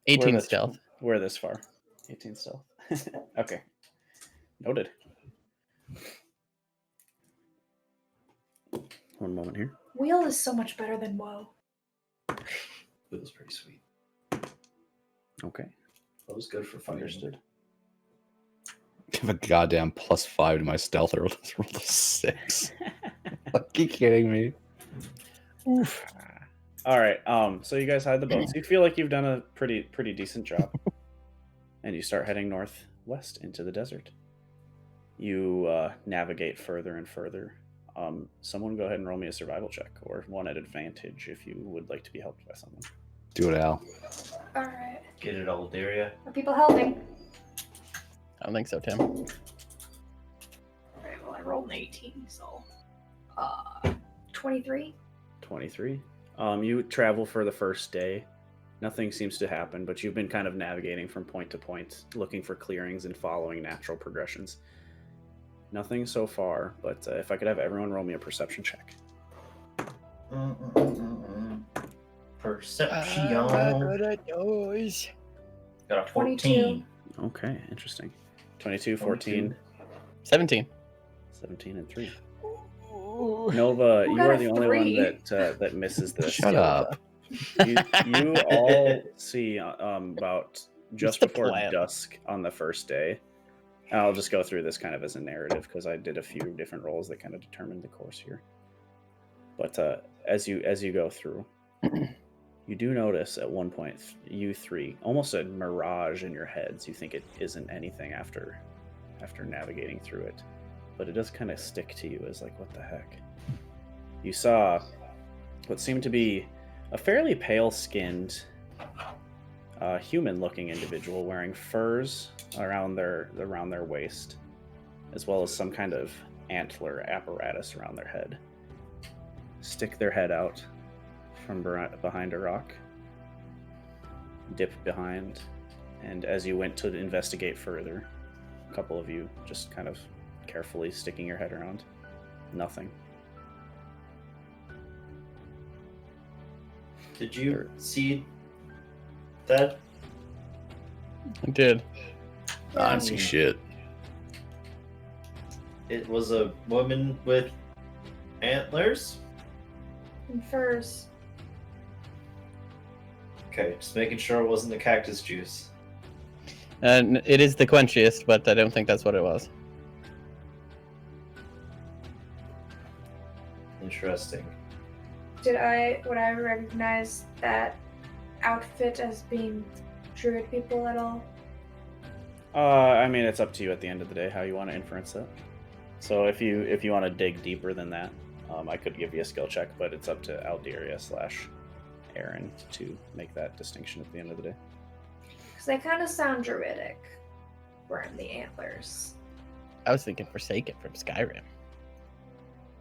18 We're stealth. We're this far. 18 stealth. Okay. Noted. One moment here. Wheel is so much better than woe. It was pretty sweet. Okay. That was good for fighting. Understood. Give a goddamn +5 to my stealth. I rolled a 6. Are you kidding me? Oof. All right. So you guys hide the boats. You feel like you've done a pretty decent job, and you start heading northwest into the desert. You navigate further and further. Someone go ahead and roll me a survival check, or one at advantage if you would like to be helped by someone. Do it, Al. Alright. Get it all, Daria. Are people helping? I don't think so, Tim. Alright, well, I rolled an 18, so. 23. 23. You travel for the first day. Nothing seems to happen, but you've been kind of navigating from point to point, looking for clearings and following natural progressions. Nothing so far, but if I could have everyone roll me a perception check. Perception. Got a 14. Okay, interesting. 22, 14, 17. 17, and 3. Nova, Who you got are a the only 3? one that misses this. Shut up. You all see about just the before plan? dusk on the first day. I'll just go through this kind of as a narrative because I did a few different roles that kind of determined the course here. But as you go through, you do notice at one point, you three, almost a mirage in your heads. You think it isn't anything after navigating through it, but it does kind of stick to you as like, what the heck? You saw what seemed to be a fairly pale-skinned, human-looking individual wearing furs around their waist, as well as some kind of antler apparatus around their head. Stick their head out from behind a rock, dip behind, and as you went to investigate further, a couple of you just kind of carefully sticking your head around. Nothing. Did you see that? I did. I didn't see shit. It was a woman with antlers? And furs. Okay, just making sure it wasn't the cactus juice. And it is the quenchiest, but I don't think that's what it was. Interesting. Would I recognize that outfit as being druid people at all? I mean, it's up to you at the end of the day how you want to inference it. So if you want to dig deeper than that, I could give you a skill check, but it's up to Alderia/Erinn to make that distinction at the end of the day. Because they kind of sound druidic. Wearing the antlers. I was thinking Forsaken from Skyrim.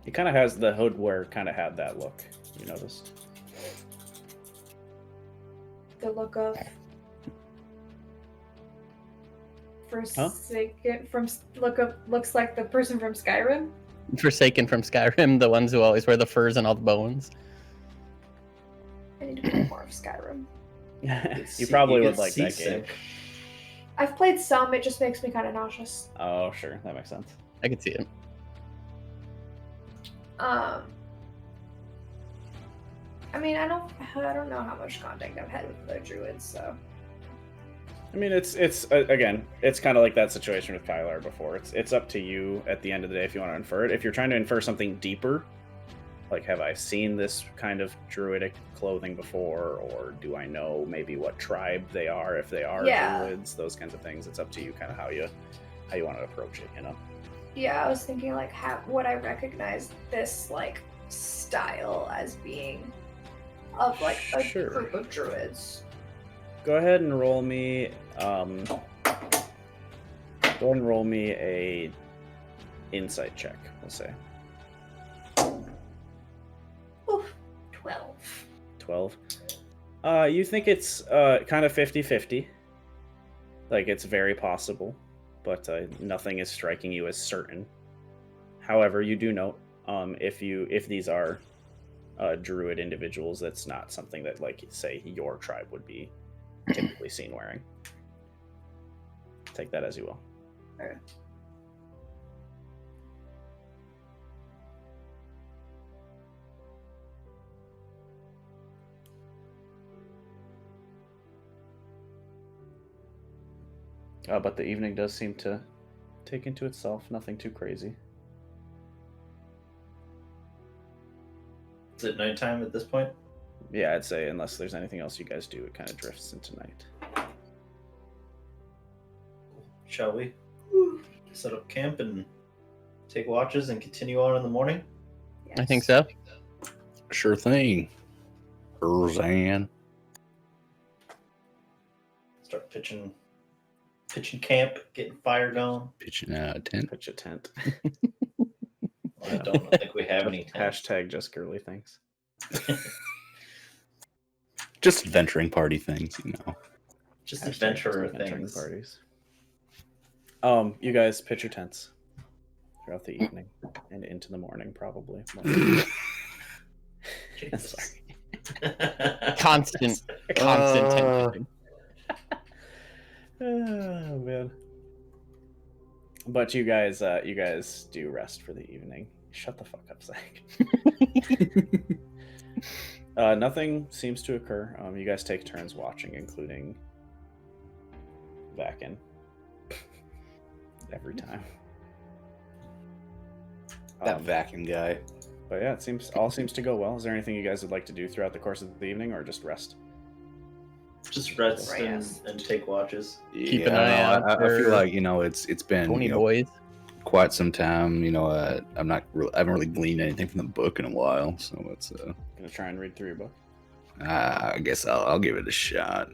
He kind of has the hoodwear, kind of had that look. You noticed? The look of Forsaken looks like the person from Skyrim. Forsaken from Skyrim, the ones who always wear the furs and all the bones. I need to play more of Skyrim. You probably You would get like that game. seasick. I've played some. It just makes me kind of nauseous. Oh, sure, that makes sense. I could see it. I mean, I don't know how much contact I've had with the druids, so. I mean, it's again, it's kind of like that situation with Kylar before. It's up to you at the end of the day if you want to infer it. If you're trying to infer something deeper, like have I seen this kind of druidic clothing before, or do I know maybe what tribe they are, if they are druids, those kinds of things. It's up to you, kind of how you want to approach it, you know. Yeah, I was thinking like, would I recognize this like style as being of like a Sure. group of druids? Go ahead and roll me. Go ahead and roll me a insight check. We'll say Oof, 12. 12. You think it's kind of 50-50. Like it's very possible, but nothing is striking you as certain. However, you do note if these are druid individuals, that's not something that, like, say, your tribe would be typically seen wearing. Take that as you will. Okay. But the evening does seem to take into itself. Nothing too crazy. Is it nighttime at this point? Yeah, I'd say unless there's anything else you guys do, it kind of drifts into night. Shall we set up camp and take watches and continue on in the morning? I think so. Sure thing. Erzan. Start pitching camp, getting fire going. Pitching out a tent. Pitch a tent. I don't think we have any tents. Hashtag just girly things. Just adventuring party things, you know. Just Hashtag adventurer adventuring things. parties. You guys pitch your tents throughout the evening and into the morning, probably. Jesus. Sorry. Constant tension. Oh man. But you guys do rest for the evening. Shut the fuck up, Zach. Nothing seems to occur. You guys take turns watching, including Vakin. Every time. That vacuum guy. But yeah, all seems to go well. Is there anything you guys would like to do throughout the course of the evening, or just rest? Just rest Rest. and take watches. Keep an eye out I feel for like, you know, it's been Pony you know, boys. quite some time. You know, I haven't really gleaned anything from the book in a while, so it's Gonna try and read through your book. I guess I'll give it a shot.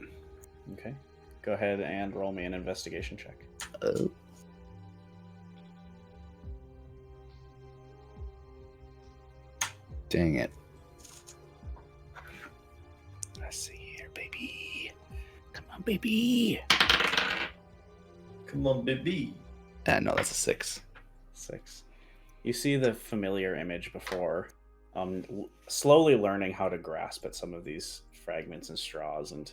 Okay. Go ahead and roll me an investigation check. Oh. Dang it. Let's see here, baby. Come on, baby. Come on, baby. No, that's a 6. 6. You see the familiar image before, slowly learning how to grasp at some of these fragments and straws and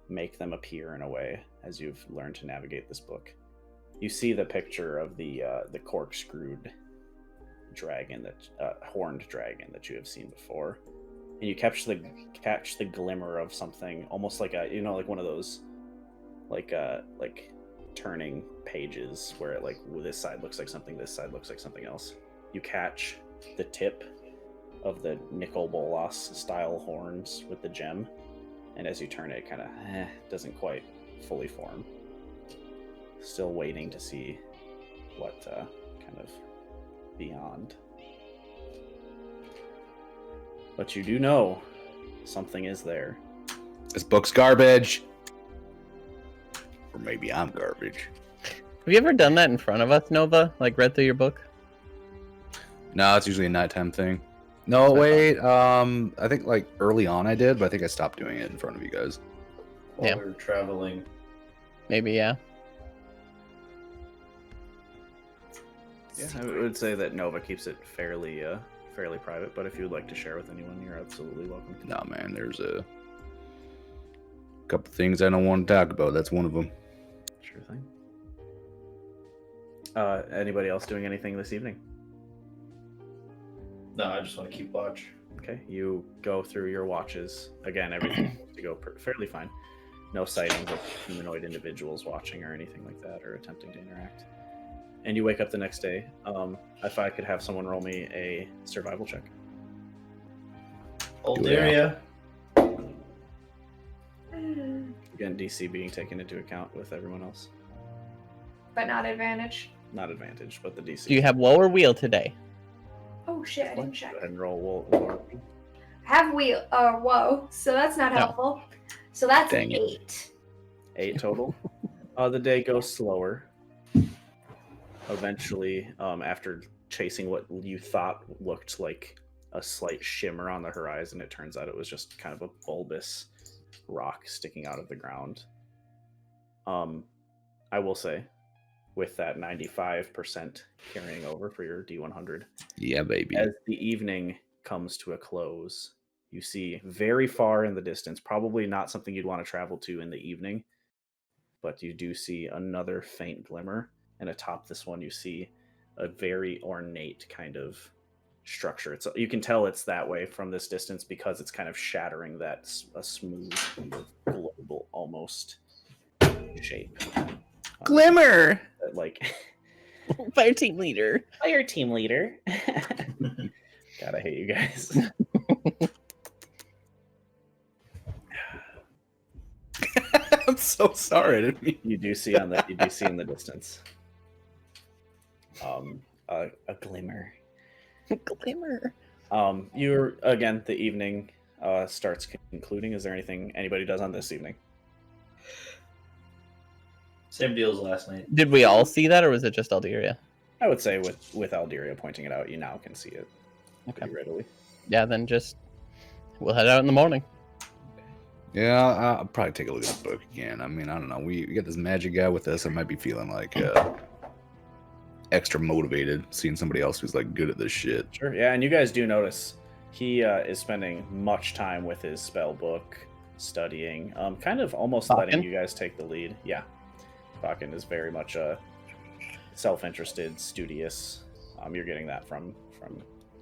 make them appear in a way as you've learned to navigate this book. You see the picture of the corkscrewed dragon, that horned dragon that you have seen before, and you catch the glimmer of something almost like like one of those like turning pages where it, like, this side looks like something, this side looks like something else. You catch the tip of the nickel bolas style horns with the gem, and as you turn it, kind of doesn't quite fully form. Still waiting to see what kind of beyond. But you do know something is there. This book's garbage. Or maybe I'm garbage. Have you ever done that in front of us, Nova? Like read through your book? No, it's usually a nighttime thing. No, wait. I think like early on I did, but I think I stopped doing it in front of you guys. While Yeah. we were traveling. Maybe, yeah. Yeah, I would say that Nova keeps it fairly private, but if you would like to share with anyone, you're absolutely welcome. No, man, there's a couple things I don't want to talk about. That's one of them. Sure thing. Anybody else doing anything this evening? No, I just want to keep watch. Okay, you go through your watches. Again, everything seems to go fairly fine. No sightings of humanoid individuals watching or anything like that, or attempting to interact. And you wake up the next day. If I could have someone roll me a survival check. Alderia. Again, DC being taken into account with everyone else. But not advantage. Not advantage, but the DC. Do you have woe or wheel today? Oh shit, I didn't Go check. ahead and roll. Have wheel whoa, so that's not No. helpful. So that's Dang it. 8. 8 total. The day goes slower. Eventually, after chasing what you thought looked like a slight shimmer on the horizon, it turns out it was just kind of a bulbous rock sticking out of the ground. I will say, with that 95% carrying over for your D100, Yeah, baby. as the evening comes to a close, you see very far in the distance, probably not something you'd want to travel to in the evening, but you do see another faint glimmer, and atop this one you see a very ornate kind of structure. You can tell it's that way from this distance because it's kind of shattering that a smooth kind of global almost shape. Glimmer! Like Fire team leader. fire team leader. God, I hate you guys. I'm so sorry. I didn't mean... You do see in the distance. A glimmer. Glimmer. You're again. The evening starts concluding. Is there anything anybody does on this evening? Same deal as last night. Did we all see that, or was it just Alderia? I would say with Alderia pointing it out, you now can see it Okay. pretty readily. Yeah, then just we'll head out in the morning. Yeah, I'll probably take a look at the book again. I mean, I don't know. We got this magic guy with us. I might be feeling like extra motivated seeing somebody else who's like good at this shit. Sure. Yeah, and you guys do notice he is spending much time with his spell book, studying, kind of almost letting Bakken? you guys take the lead. Yeah, Bakken is very much a self-interested, studious. You're getting that from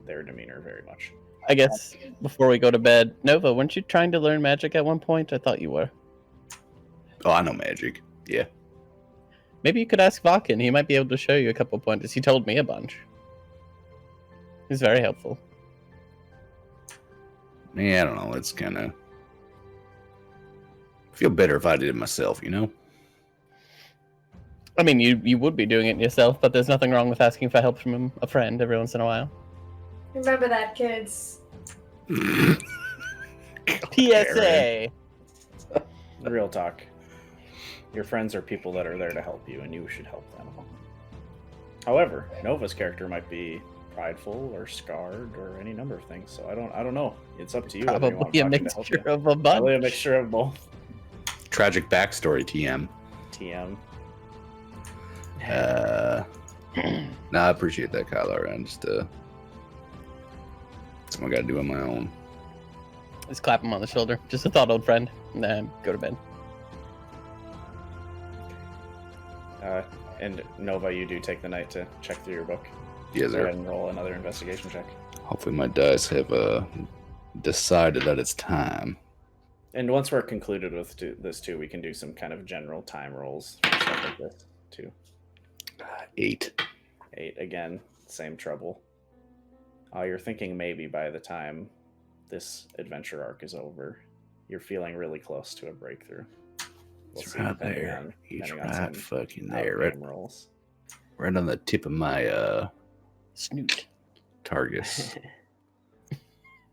their demeanor very much. I guess before we go to bed, Nova, weren't you trying to learn magic at one point? I thought you were. Oh, I know magic. Yeah. Maybe you could ask Vakin. He might be able to show you a couple pointers. He told me a bunch. He's very helpful. Yeah, I don't know. It's kind of... I feel better if I did it myself, you know? I mean, you would be doing it yourself, but there's nothing wrong with asking for help from a friend every once in a while. Remember that, kids. PSA! Real talk. Your friends are people that are there to help you, and you should help them. However, Nova's character might be prideful or scarred or any number of things. So I don't know. It's up to you. whether you want Probably a Bakken to help mixture you. of a bunch. Probably a mixture of both. Tragic backstory, TM. TM. Nah, I appreciate that, Kylo. I just, something I gotta do on my own. Just clap him on the shoulder. Just a thought, old friend. And then go to bed. And Nova, you do take the night to check through your book. Yes, Go ahead sir. and roll another investigation check. Hopefully my dice have decided that it's time. And once we're concluded with this too, we can do some kind of general time rolls for stuff like this too. 8. 8 again, same trouble. You're thinking maybe by the time this adventure arc is over, you're feeling really close to a breakthrough. We'll It's see, right depending there. on He's depending on right some fucking there. Right, out-game rolls. right on the tip of my Snoot. targus.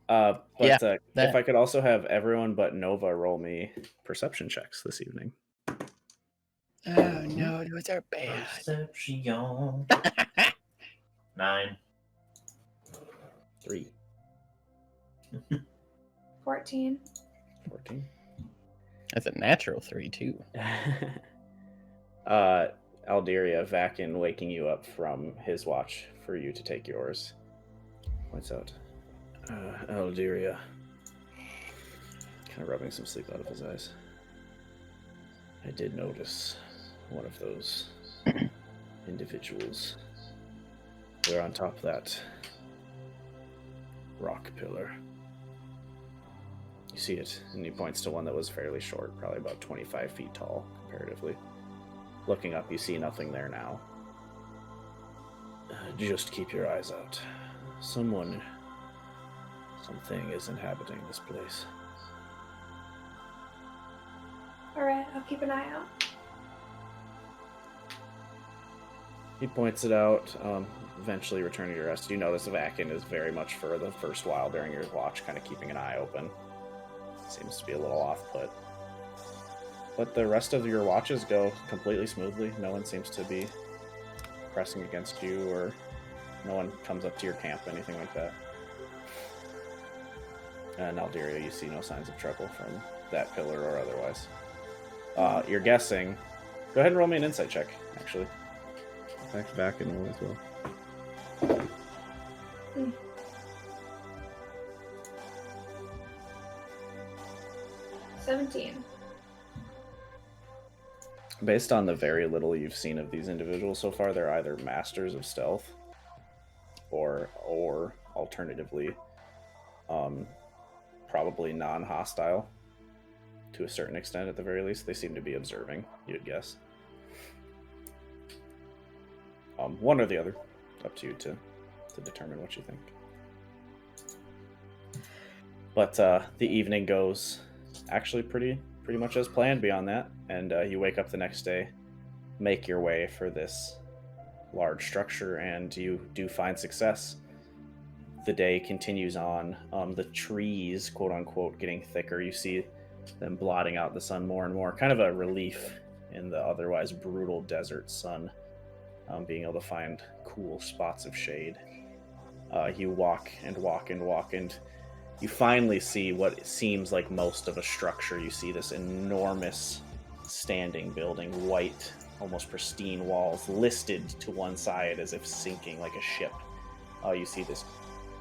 But Yeah, if that. I could also have everyone but Nova roll me perception checks this evening. Oh no, those are bad. Perception. 9. 3, 14. 14. That's a natural 3 too. Alderia, Vakin waking you up from his watch for you to take yours. Points out. Alderia. Kind of rubbing some sleep out of his eyes. I did notice one of those individuals. They're on top of that rock pillar. You see it, and he points to one that was fairly short, probably about 25 feet tall, comparatively. Looking up, you see nothing there now. Just keep your eyes out. Something is inhabiting this place. Alright, I'll keep an eye out. He points it out, eventually returning to your rest. You notice Vakin is very much for the first while during your watch, kind of keeping an eye open. Seems to be a little off-put. But the rest of your watches go completely smoothly. No one seems to be pressing against you, or no one comes up to your camp, anything like that. And Alderia, you see no signs of trouble from that pillar or otherwise. You're guessing. Go ahead and roll me an insight check, actually. Back and roll as well. 17. Based on the very little you've seen of these individuals so far, they're either masters of stealth or alternatively probably non-hostile to a certain extent at the very least. They seem to be observing, you'd guess. One or the other. Up to you to determine what you think. But the evening goes actually pretty much as planned beyond that, and you wake up the next day, make your way for this large structure, and you do find success. The day continues on. The trees, quote unquote, getting thicker. You see them blotting out the sun more and more. Kind of a relief in the otherwise brutal desert sun, being able to find cool spots of shade. You walk and walk and walk, and you finally see what seems like most of a structure. You see this enormous standing building, white, almost pristine walls, listed to one side as if sinking like a ship. You see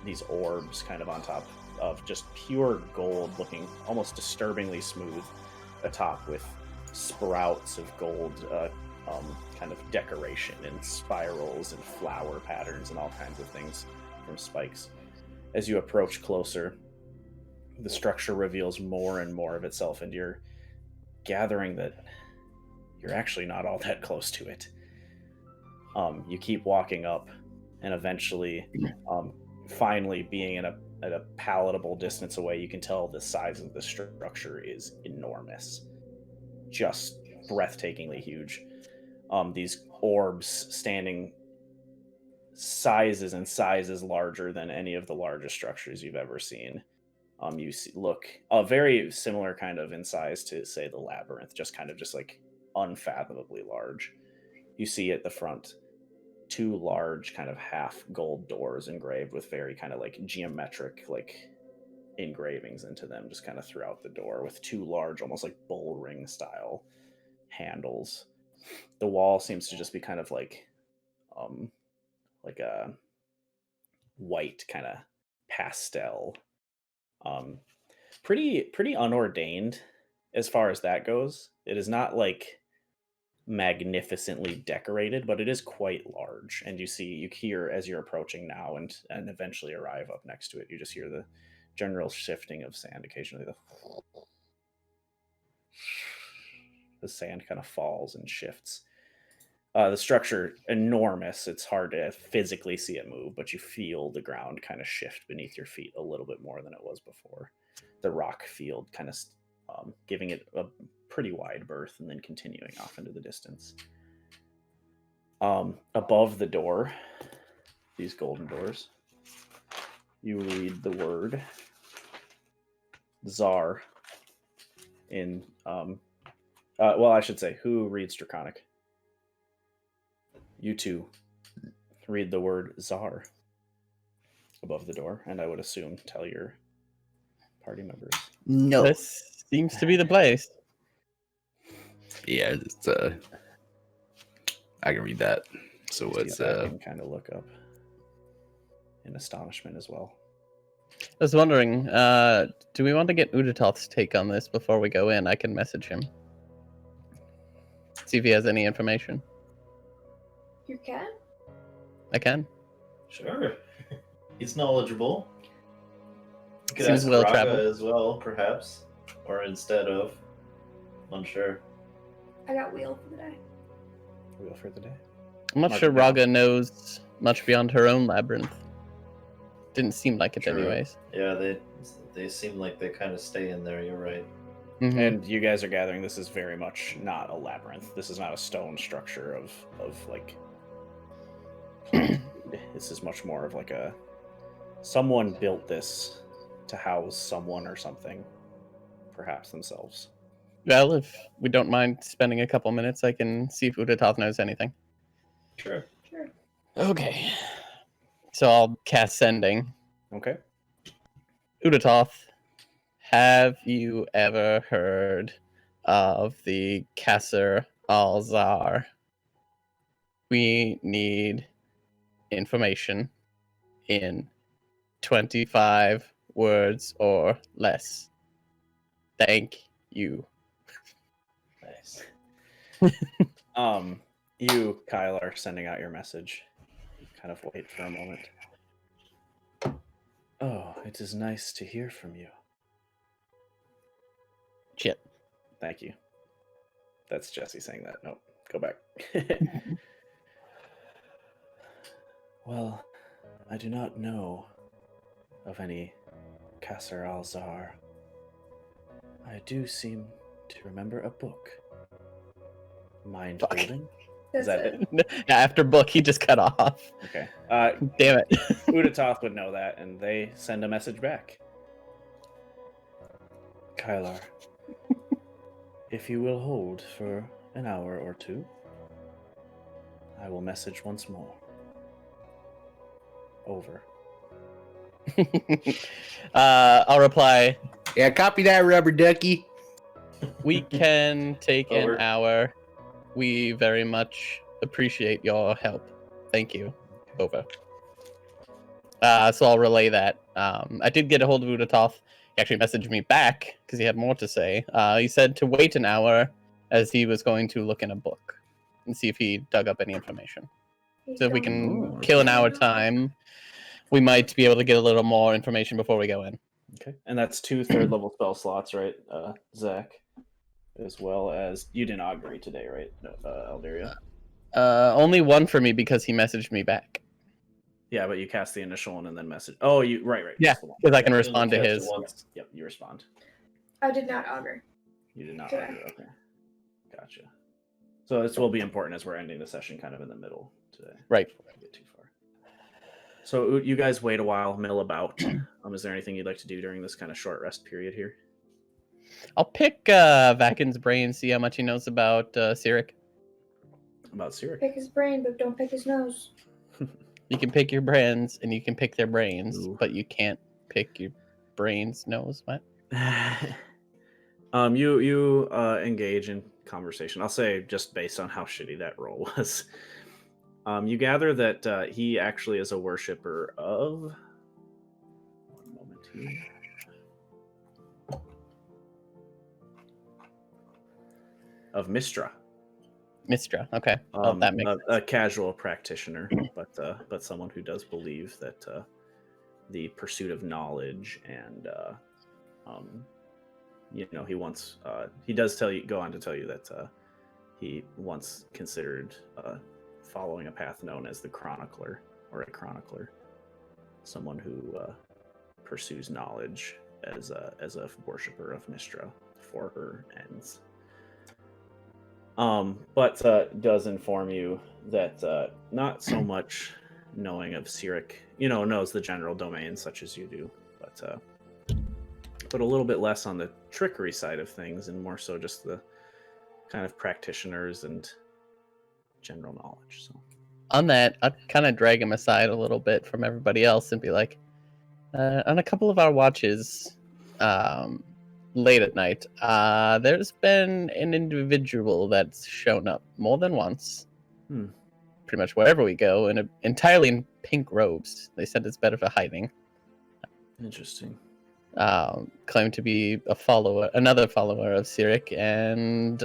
these orbs kind of on top of just pure gold, looking almost disturbingly smooth atop, with sprouts of gold kind of decoration and spirals and flower patterns and all kinds of things from spikes. As you approach closer, the structure reveals more and more of itself, and you're gathering that you're actually not all that close to it. You keep walking up, and eventually, finally being at a palatable distance away, you can tell the size of the structure is enormous. Just breathtakingly huge. These orbs standing sizes and sizes larger than any of the largest structures you've ever seen. You look very similar kind of in size to, say, the labyrinth, just like unfathomably large. You see at the front 2 large kind of half gold doors engraved with very kind of like geometric like engravings into them, just kind of throughout the door, with 2 large, almost like bull ring style handles. The wall seems to just be kind of like a white kind of pastel. Pretty unordained as far as that goes. It is not like magnificently decorated, but it is quite large. And you hear as you're approaching now and eventually arrive up next to it, you just hear the general shifting of sand. Occasionally the sand kind of falls and shifts. The structure enormous. It's hard to physically see it move, but you feel the ground kind of shift beneath your feet a little bit more than it was before. The rock field kind of giving it a pretty wide berth and then continuing off into the distance. Above the door, these golden doors, you read the word Czar in well, I should say, who reads Draconic? You two read the word Czar above the door, and I would assume tell your party members. No. This seems to be the place. Yeah, it's I can read that. So See it's if I can kind of look up in astonishment as well. I was wondering, do we want to get Udatoth's take on this before we go in? I can message him. See if he has any information. You can? I can. Sure. He's knowledgeable. You could Seems ask well Raga traveled. as well, perhaps. Or instead of. Unsure. I got wheel for the day. Wheel for the day. I'm not Mark sure it down. Raga knows much beyond her own labyrinth. Didn't seem like it True. anyways. Yeah, they seem like they kind of stay in there, you're right. Mhm. And you guys are gathering this is very much not a labyrinth. This is not a stone structure of like this is much more of like a someone built this to house someone or something, perhaps themselves. Well, if we don't mind spending a couple minutes, I can see if Udatoth knows anything. Sure. Sure. Okay. So I'll cast Sending. Okay. Udatoth, have you ever heard of the Kasser Alzar? We need information in 25 words or less. Thank you. Nice. You, Kyle, are sending out your message. Kind of wait for a moment. Oh, it is nice to hear from you. Shit. Thank you. That's Jesse saying that. Nope. Go back. Well, I do not know of any Kasser Alzar. I do seem to remember a book. Mind Fuck. holding? That's that it. After book, he just cut off. Okay. Damn it. Udatoth would know that, and they send a message back. Kylar, if you will hold for an hour or two, I will message once more. Over. I'll reply. Yeah, copy that, rubber ducky. We can take Over. an hour. We very much appreciate your help. Thank you. Over. So I'll relay that. I did get a hold of Udatoth. He actually messaged me back because he had more to say. He said to wait an hour as he was going to look in a book and see if he dug up any information. So if we can kill an hour time, we might be able to get a little more information before we go in. Okay. And that's 2 third-level spell slots, right, Zach? As well as... You didn't augury today, right, Eldaria? Only one for me because he messaged me back. Yeah, but you cast the initial one and then message... Oh, you right. Yeah, just the one. because I can Yeah, respond to only cast his. it once. Yep, you respond. I did not augur. You did not Today. augur. Okay. Gotcha. So this will be important as we're ending the session kind of in the middle today. Right. Before we get too far. So you guys wait a while, mill about. Is there anything you'd like to do during this kind of short rest period here? I'll pick Vakin's brain, see how much he knows about Cyric. About Cyric? Pick his brain, but don't pick his nose. You can pick your brains and you can pick their brains, Ooh. but you can't pick your brain's nose. What? You engage in conversation. I'll say just based on how shitty that roll was. You gather that he actually is a worshiper of. One moment here. Of Mistra. Mistra. Okay. Oh, that makes a casual practitioner, but someone who does believe that the pursuit of knowledge and he does go on to tell you that he once considered following a path known as the Chronicler, or a Chronicler, someone who pursues knowledge as a worshiper of Mystra for her ends. But does inform you that not so much knowing of Cyric, knows the general domain such as you do, but a little bit less on the trickery side of things and more so just the kind of practitioners and general knowledge. So On that, I'd kind of drag him aside a little bit from everybody else and be like, on a couple of our watches late at night, there's been an individual that's shown up more than once. Pretty much wherever we go, entirely in pink robes. They said it's better for hiding. interesting. Claimed to be another follower of Cyric, and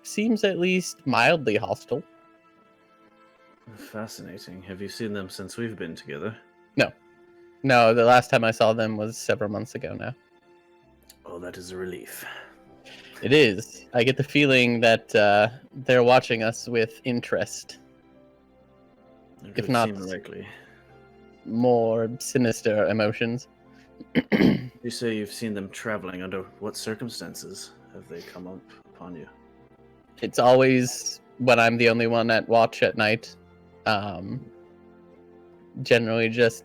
seems at least mildly hostile. Fascinating. Have you seen them since we've been together? No, the last time I saw them was several months ago now. Oh, that is a relief. It is. I get the feeling that they're watching us with interest, It if would not seem likely. more sinister emotions. You say you've seen them traveling. Under what circumstances have they come up upon you? It's always when I'm the only one at watch at night. Generally just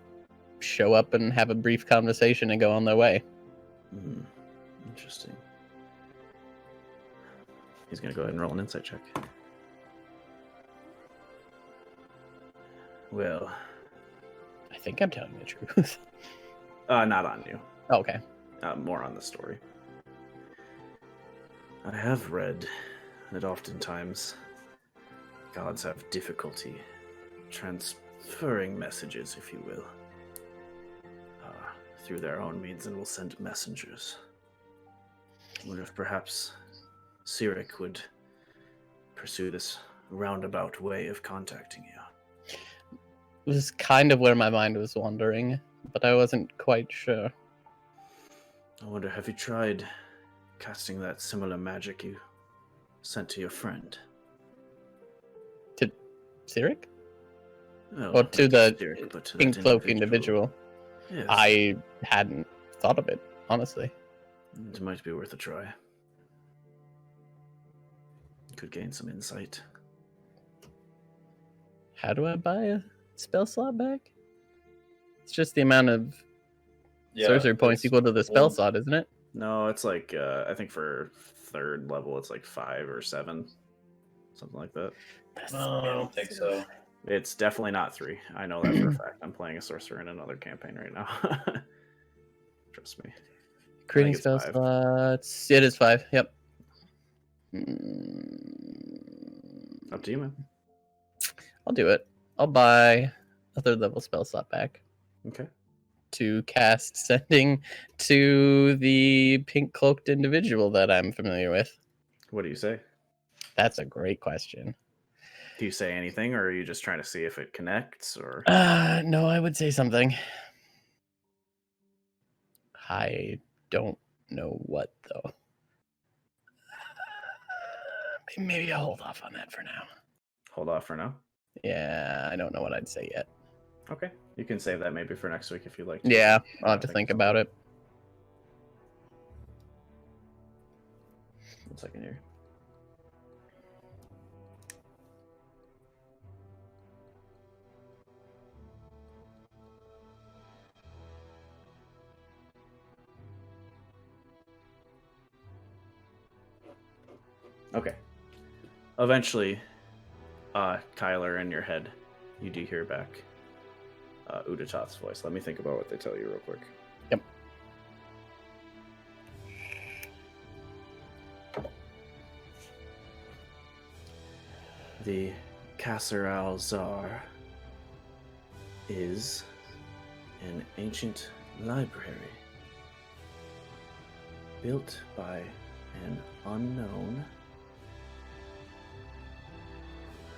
show up and have a brief conversation and go on their way. Interesting. He's going to go ahead and roll an insight check. Well, I think I'm telling the truth. not on you. Okay. More on the story. I have read that oftentimes gods have difficulty transferring messages, if you will, through their own means, and will send messengers. I wonder if perhaps Cyric would pursue this roundabout way of contacting you. It was kind of where my mind was wandering, but I wasn't quite sure. I wonder, have you tried casting that similar magic you sent to your friend? To Cyric? Oh, Or to not the Cyric, but to pink that cloak individual? Yes. I hadn't thought of it, honestly. It might be worth a try. Could gain some insight. How do I buy a spell slot back? It's just the amount of sorcery points equal to the spell slot, isn't it? No, it's like I think for 3rd level it's like 5 or 7, something like that. No, I don't think so. It's definitely not 3. I know that for a fact. I'm playing a sorcerer in another campaign right now. Trust me. Creating it's spell 5. slots. It is 5. Yep. Up to you, man. I'll do it. I'll buy a 3rd level spell slot back Okay. to cast sending to the pink cloaked individual that I'm familiar with. What do you say? That's a great question. Do you say anything, or are you just trying to see if it connects, or? No, I would say something. I don't know what, though. Maybe I'll hold off on that for now. Hold off for now. Yeah, I don't know what I'd say yet. Okay. You can save that maybe for next week if you'd like to. Yeah, I'll have to think about it. 1 second here. Okay. Eventually, Kyler, in your head, you do hear back Udatat's voice. Let me think about what they tell you real quick. Yep. The Kasser al-Zar is an ancient library built by an unknown,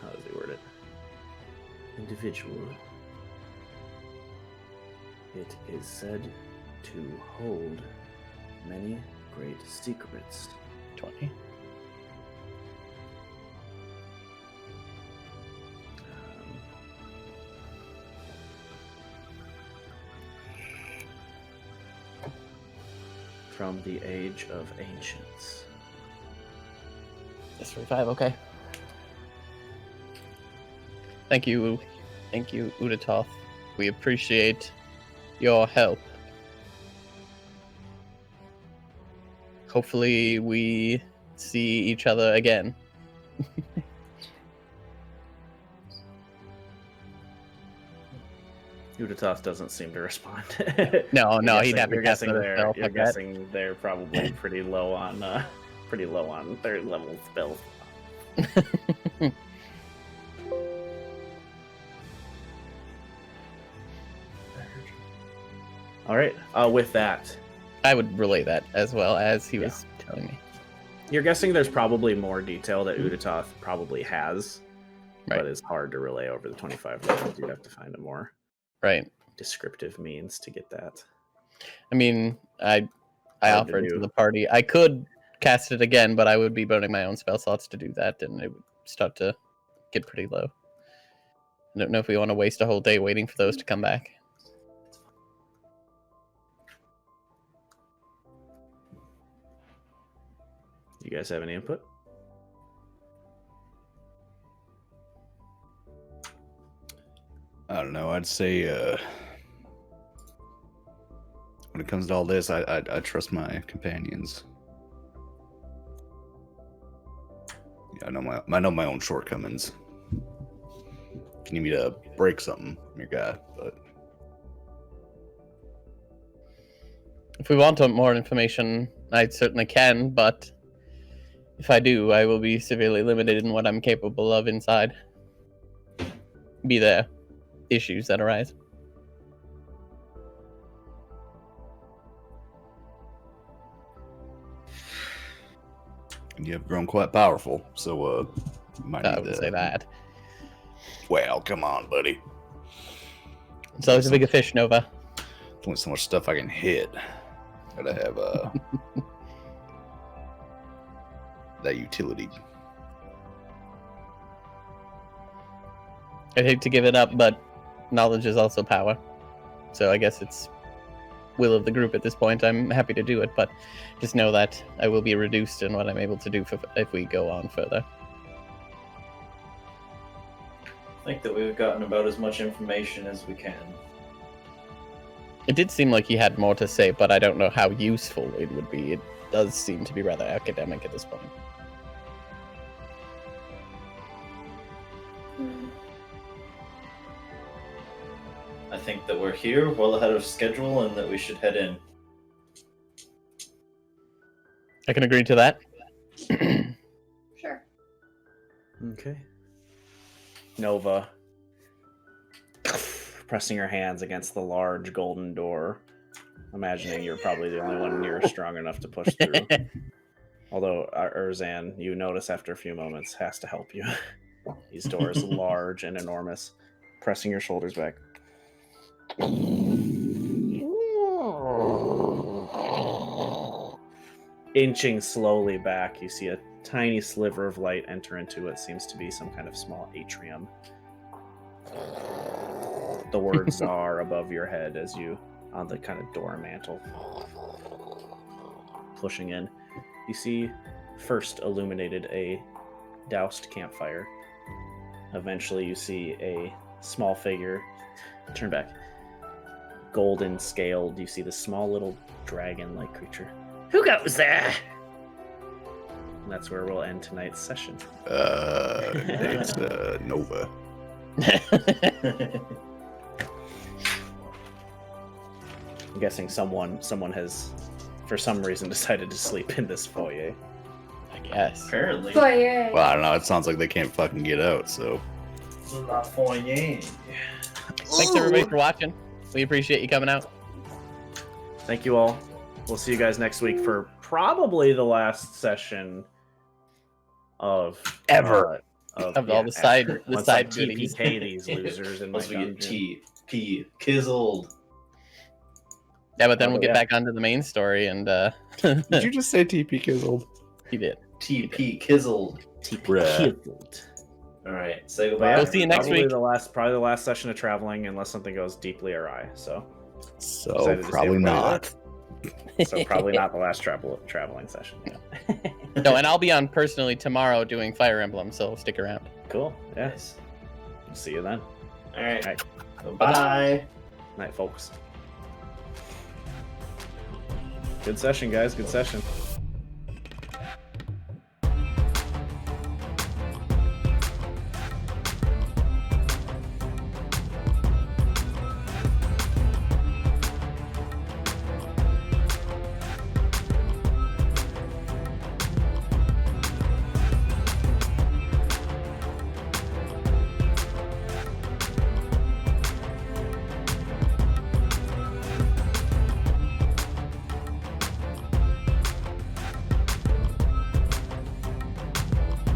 how does he word it, individual. It is said to hold many great secrets. 20. from the Age of Ancients. History 5, okay. Thank you, Udatoth. We appreciate your help. Hopefully we see each other again. Udatoth doesn't seem to respond. No, he'd have to You're cast guessing another they're spell. you're Fuck that. guessing they're probably pretty low on third level spells. All right. With that, I would relay that as well as he was telling me. you're guessing there's probably more detail that Udatoth probably has, Right. but it's hard to relay over the 25 levels. You'd have to find a more Right. descriptive means to get that. I mean, I Hard to offered to do. the party. I could cast it again, but I would be burning my own spell slots to do that, and it would start to get pretty low. I don't know if we want to waste a whole day waiting for those to come back. You guys have any input? I don't know. I'd say when it comes to all this, I trust my companions. Yeah, I know my own shortcomings. If you need me to break something, I'm your guy. But If we want more information, I certainly can, but if I do, I will be severely limited in what I'm capable of inside. Be there issues that arise. you have grown quite powerful, so you might I need would to. say that. Well, come on, buddy. It's always a bigger fish, Nova. There's only so much stuff I can hit. Gotta have that utility. I'd hate to give it up, but knowledge is also power. So I guess it's will of the group at this point. I'm happy to do it, but just know that I will be reduced in what I'm able to do if we go on further. I think that we've gotten about as much information as we can. It did seem like he had more to say, but I don't know how useful it would be. It does seem to be rather academic at this point. I think that we're here well ahead of schedule and that we should head in. I can agree to that. Sure. Okay. Nova, pressing your hands against the large golden door, imagining you're probably the only one near strong enough to push through. Although Erzan, you notice after a few moments, has to help you. These doors large and enormous, pressing your shoulders back. Inching slowly back, you see a tiny sliver of light enter into what seems to be some kind of small atrium. The word Czar above your head as you, on the kind of door mantle, pushing in. You see, first illuminated a doused campfire. Eventually you see a small figure, turn back, golden scaled. You see this small little dragon-like creature. Who goes there? And that's where we'll end tonight's session. It's Nova. I'm guessing someone has, for some reason, decided to sleep in this foyer. I guess. Apparently. Foyer. Well, I don't know. It sounds like they can't fucking get out. So La foyer. Thanks everybody for watching. We appreciate you coming out. Thank you all. We'll see you guys next week for probably the last session of Ever. Of all the side- the once side I goodies. TPK these losers in my Once we get dungeon. TP Kizzled. Yeah, but then Oh, we'll get yeah. back onto the main story, and did you just say TP Kizzled? he did. TP Kizzled. TPK. All right, say But goodbye. yeah, We'll see you next probably week. Probably the last session of traveling, unless something goes deeply awry. So So Excited to see probably everybody not. So probably not the last traveling session. Yeah. No, and I'll be on personally tomorrow doing Fire Emblem, so stick around. Cool. Yeah. Nice. See you then. All right. All right. Bye. Night, folks. Good session, guys. Good session.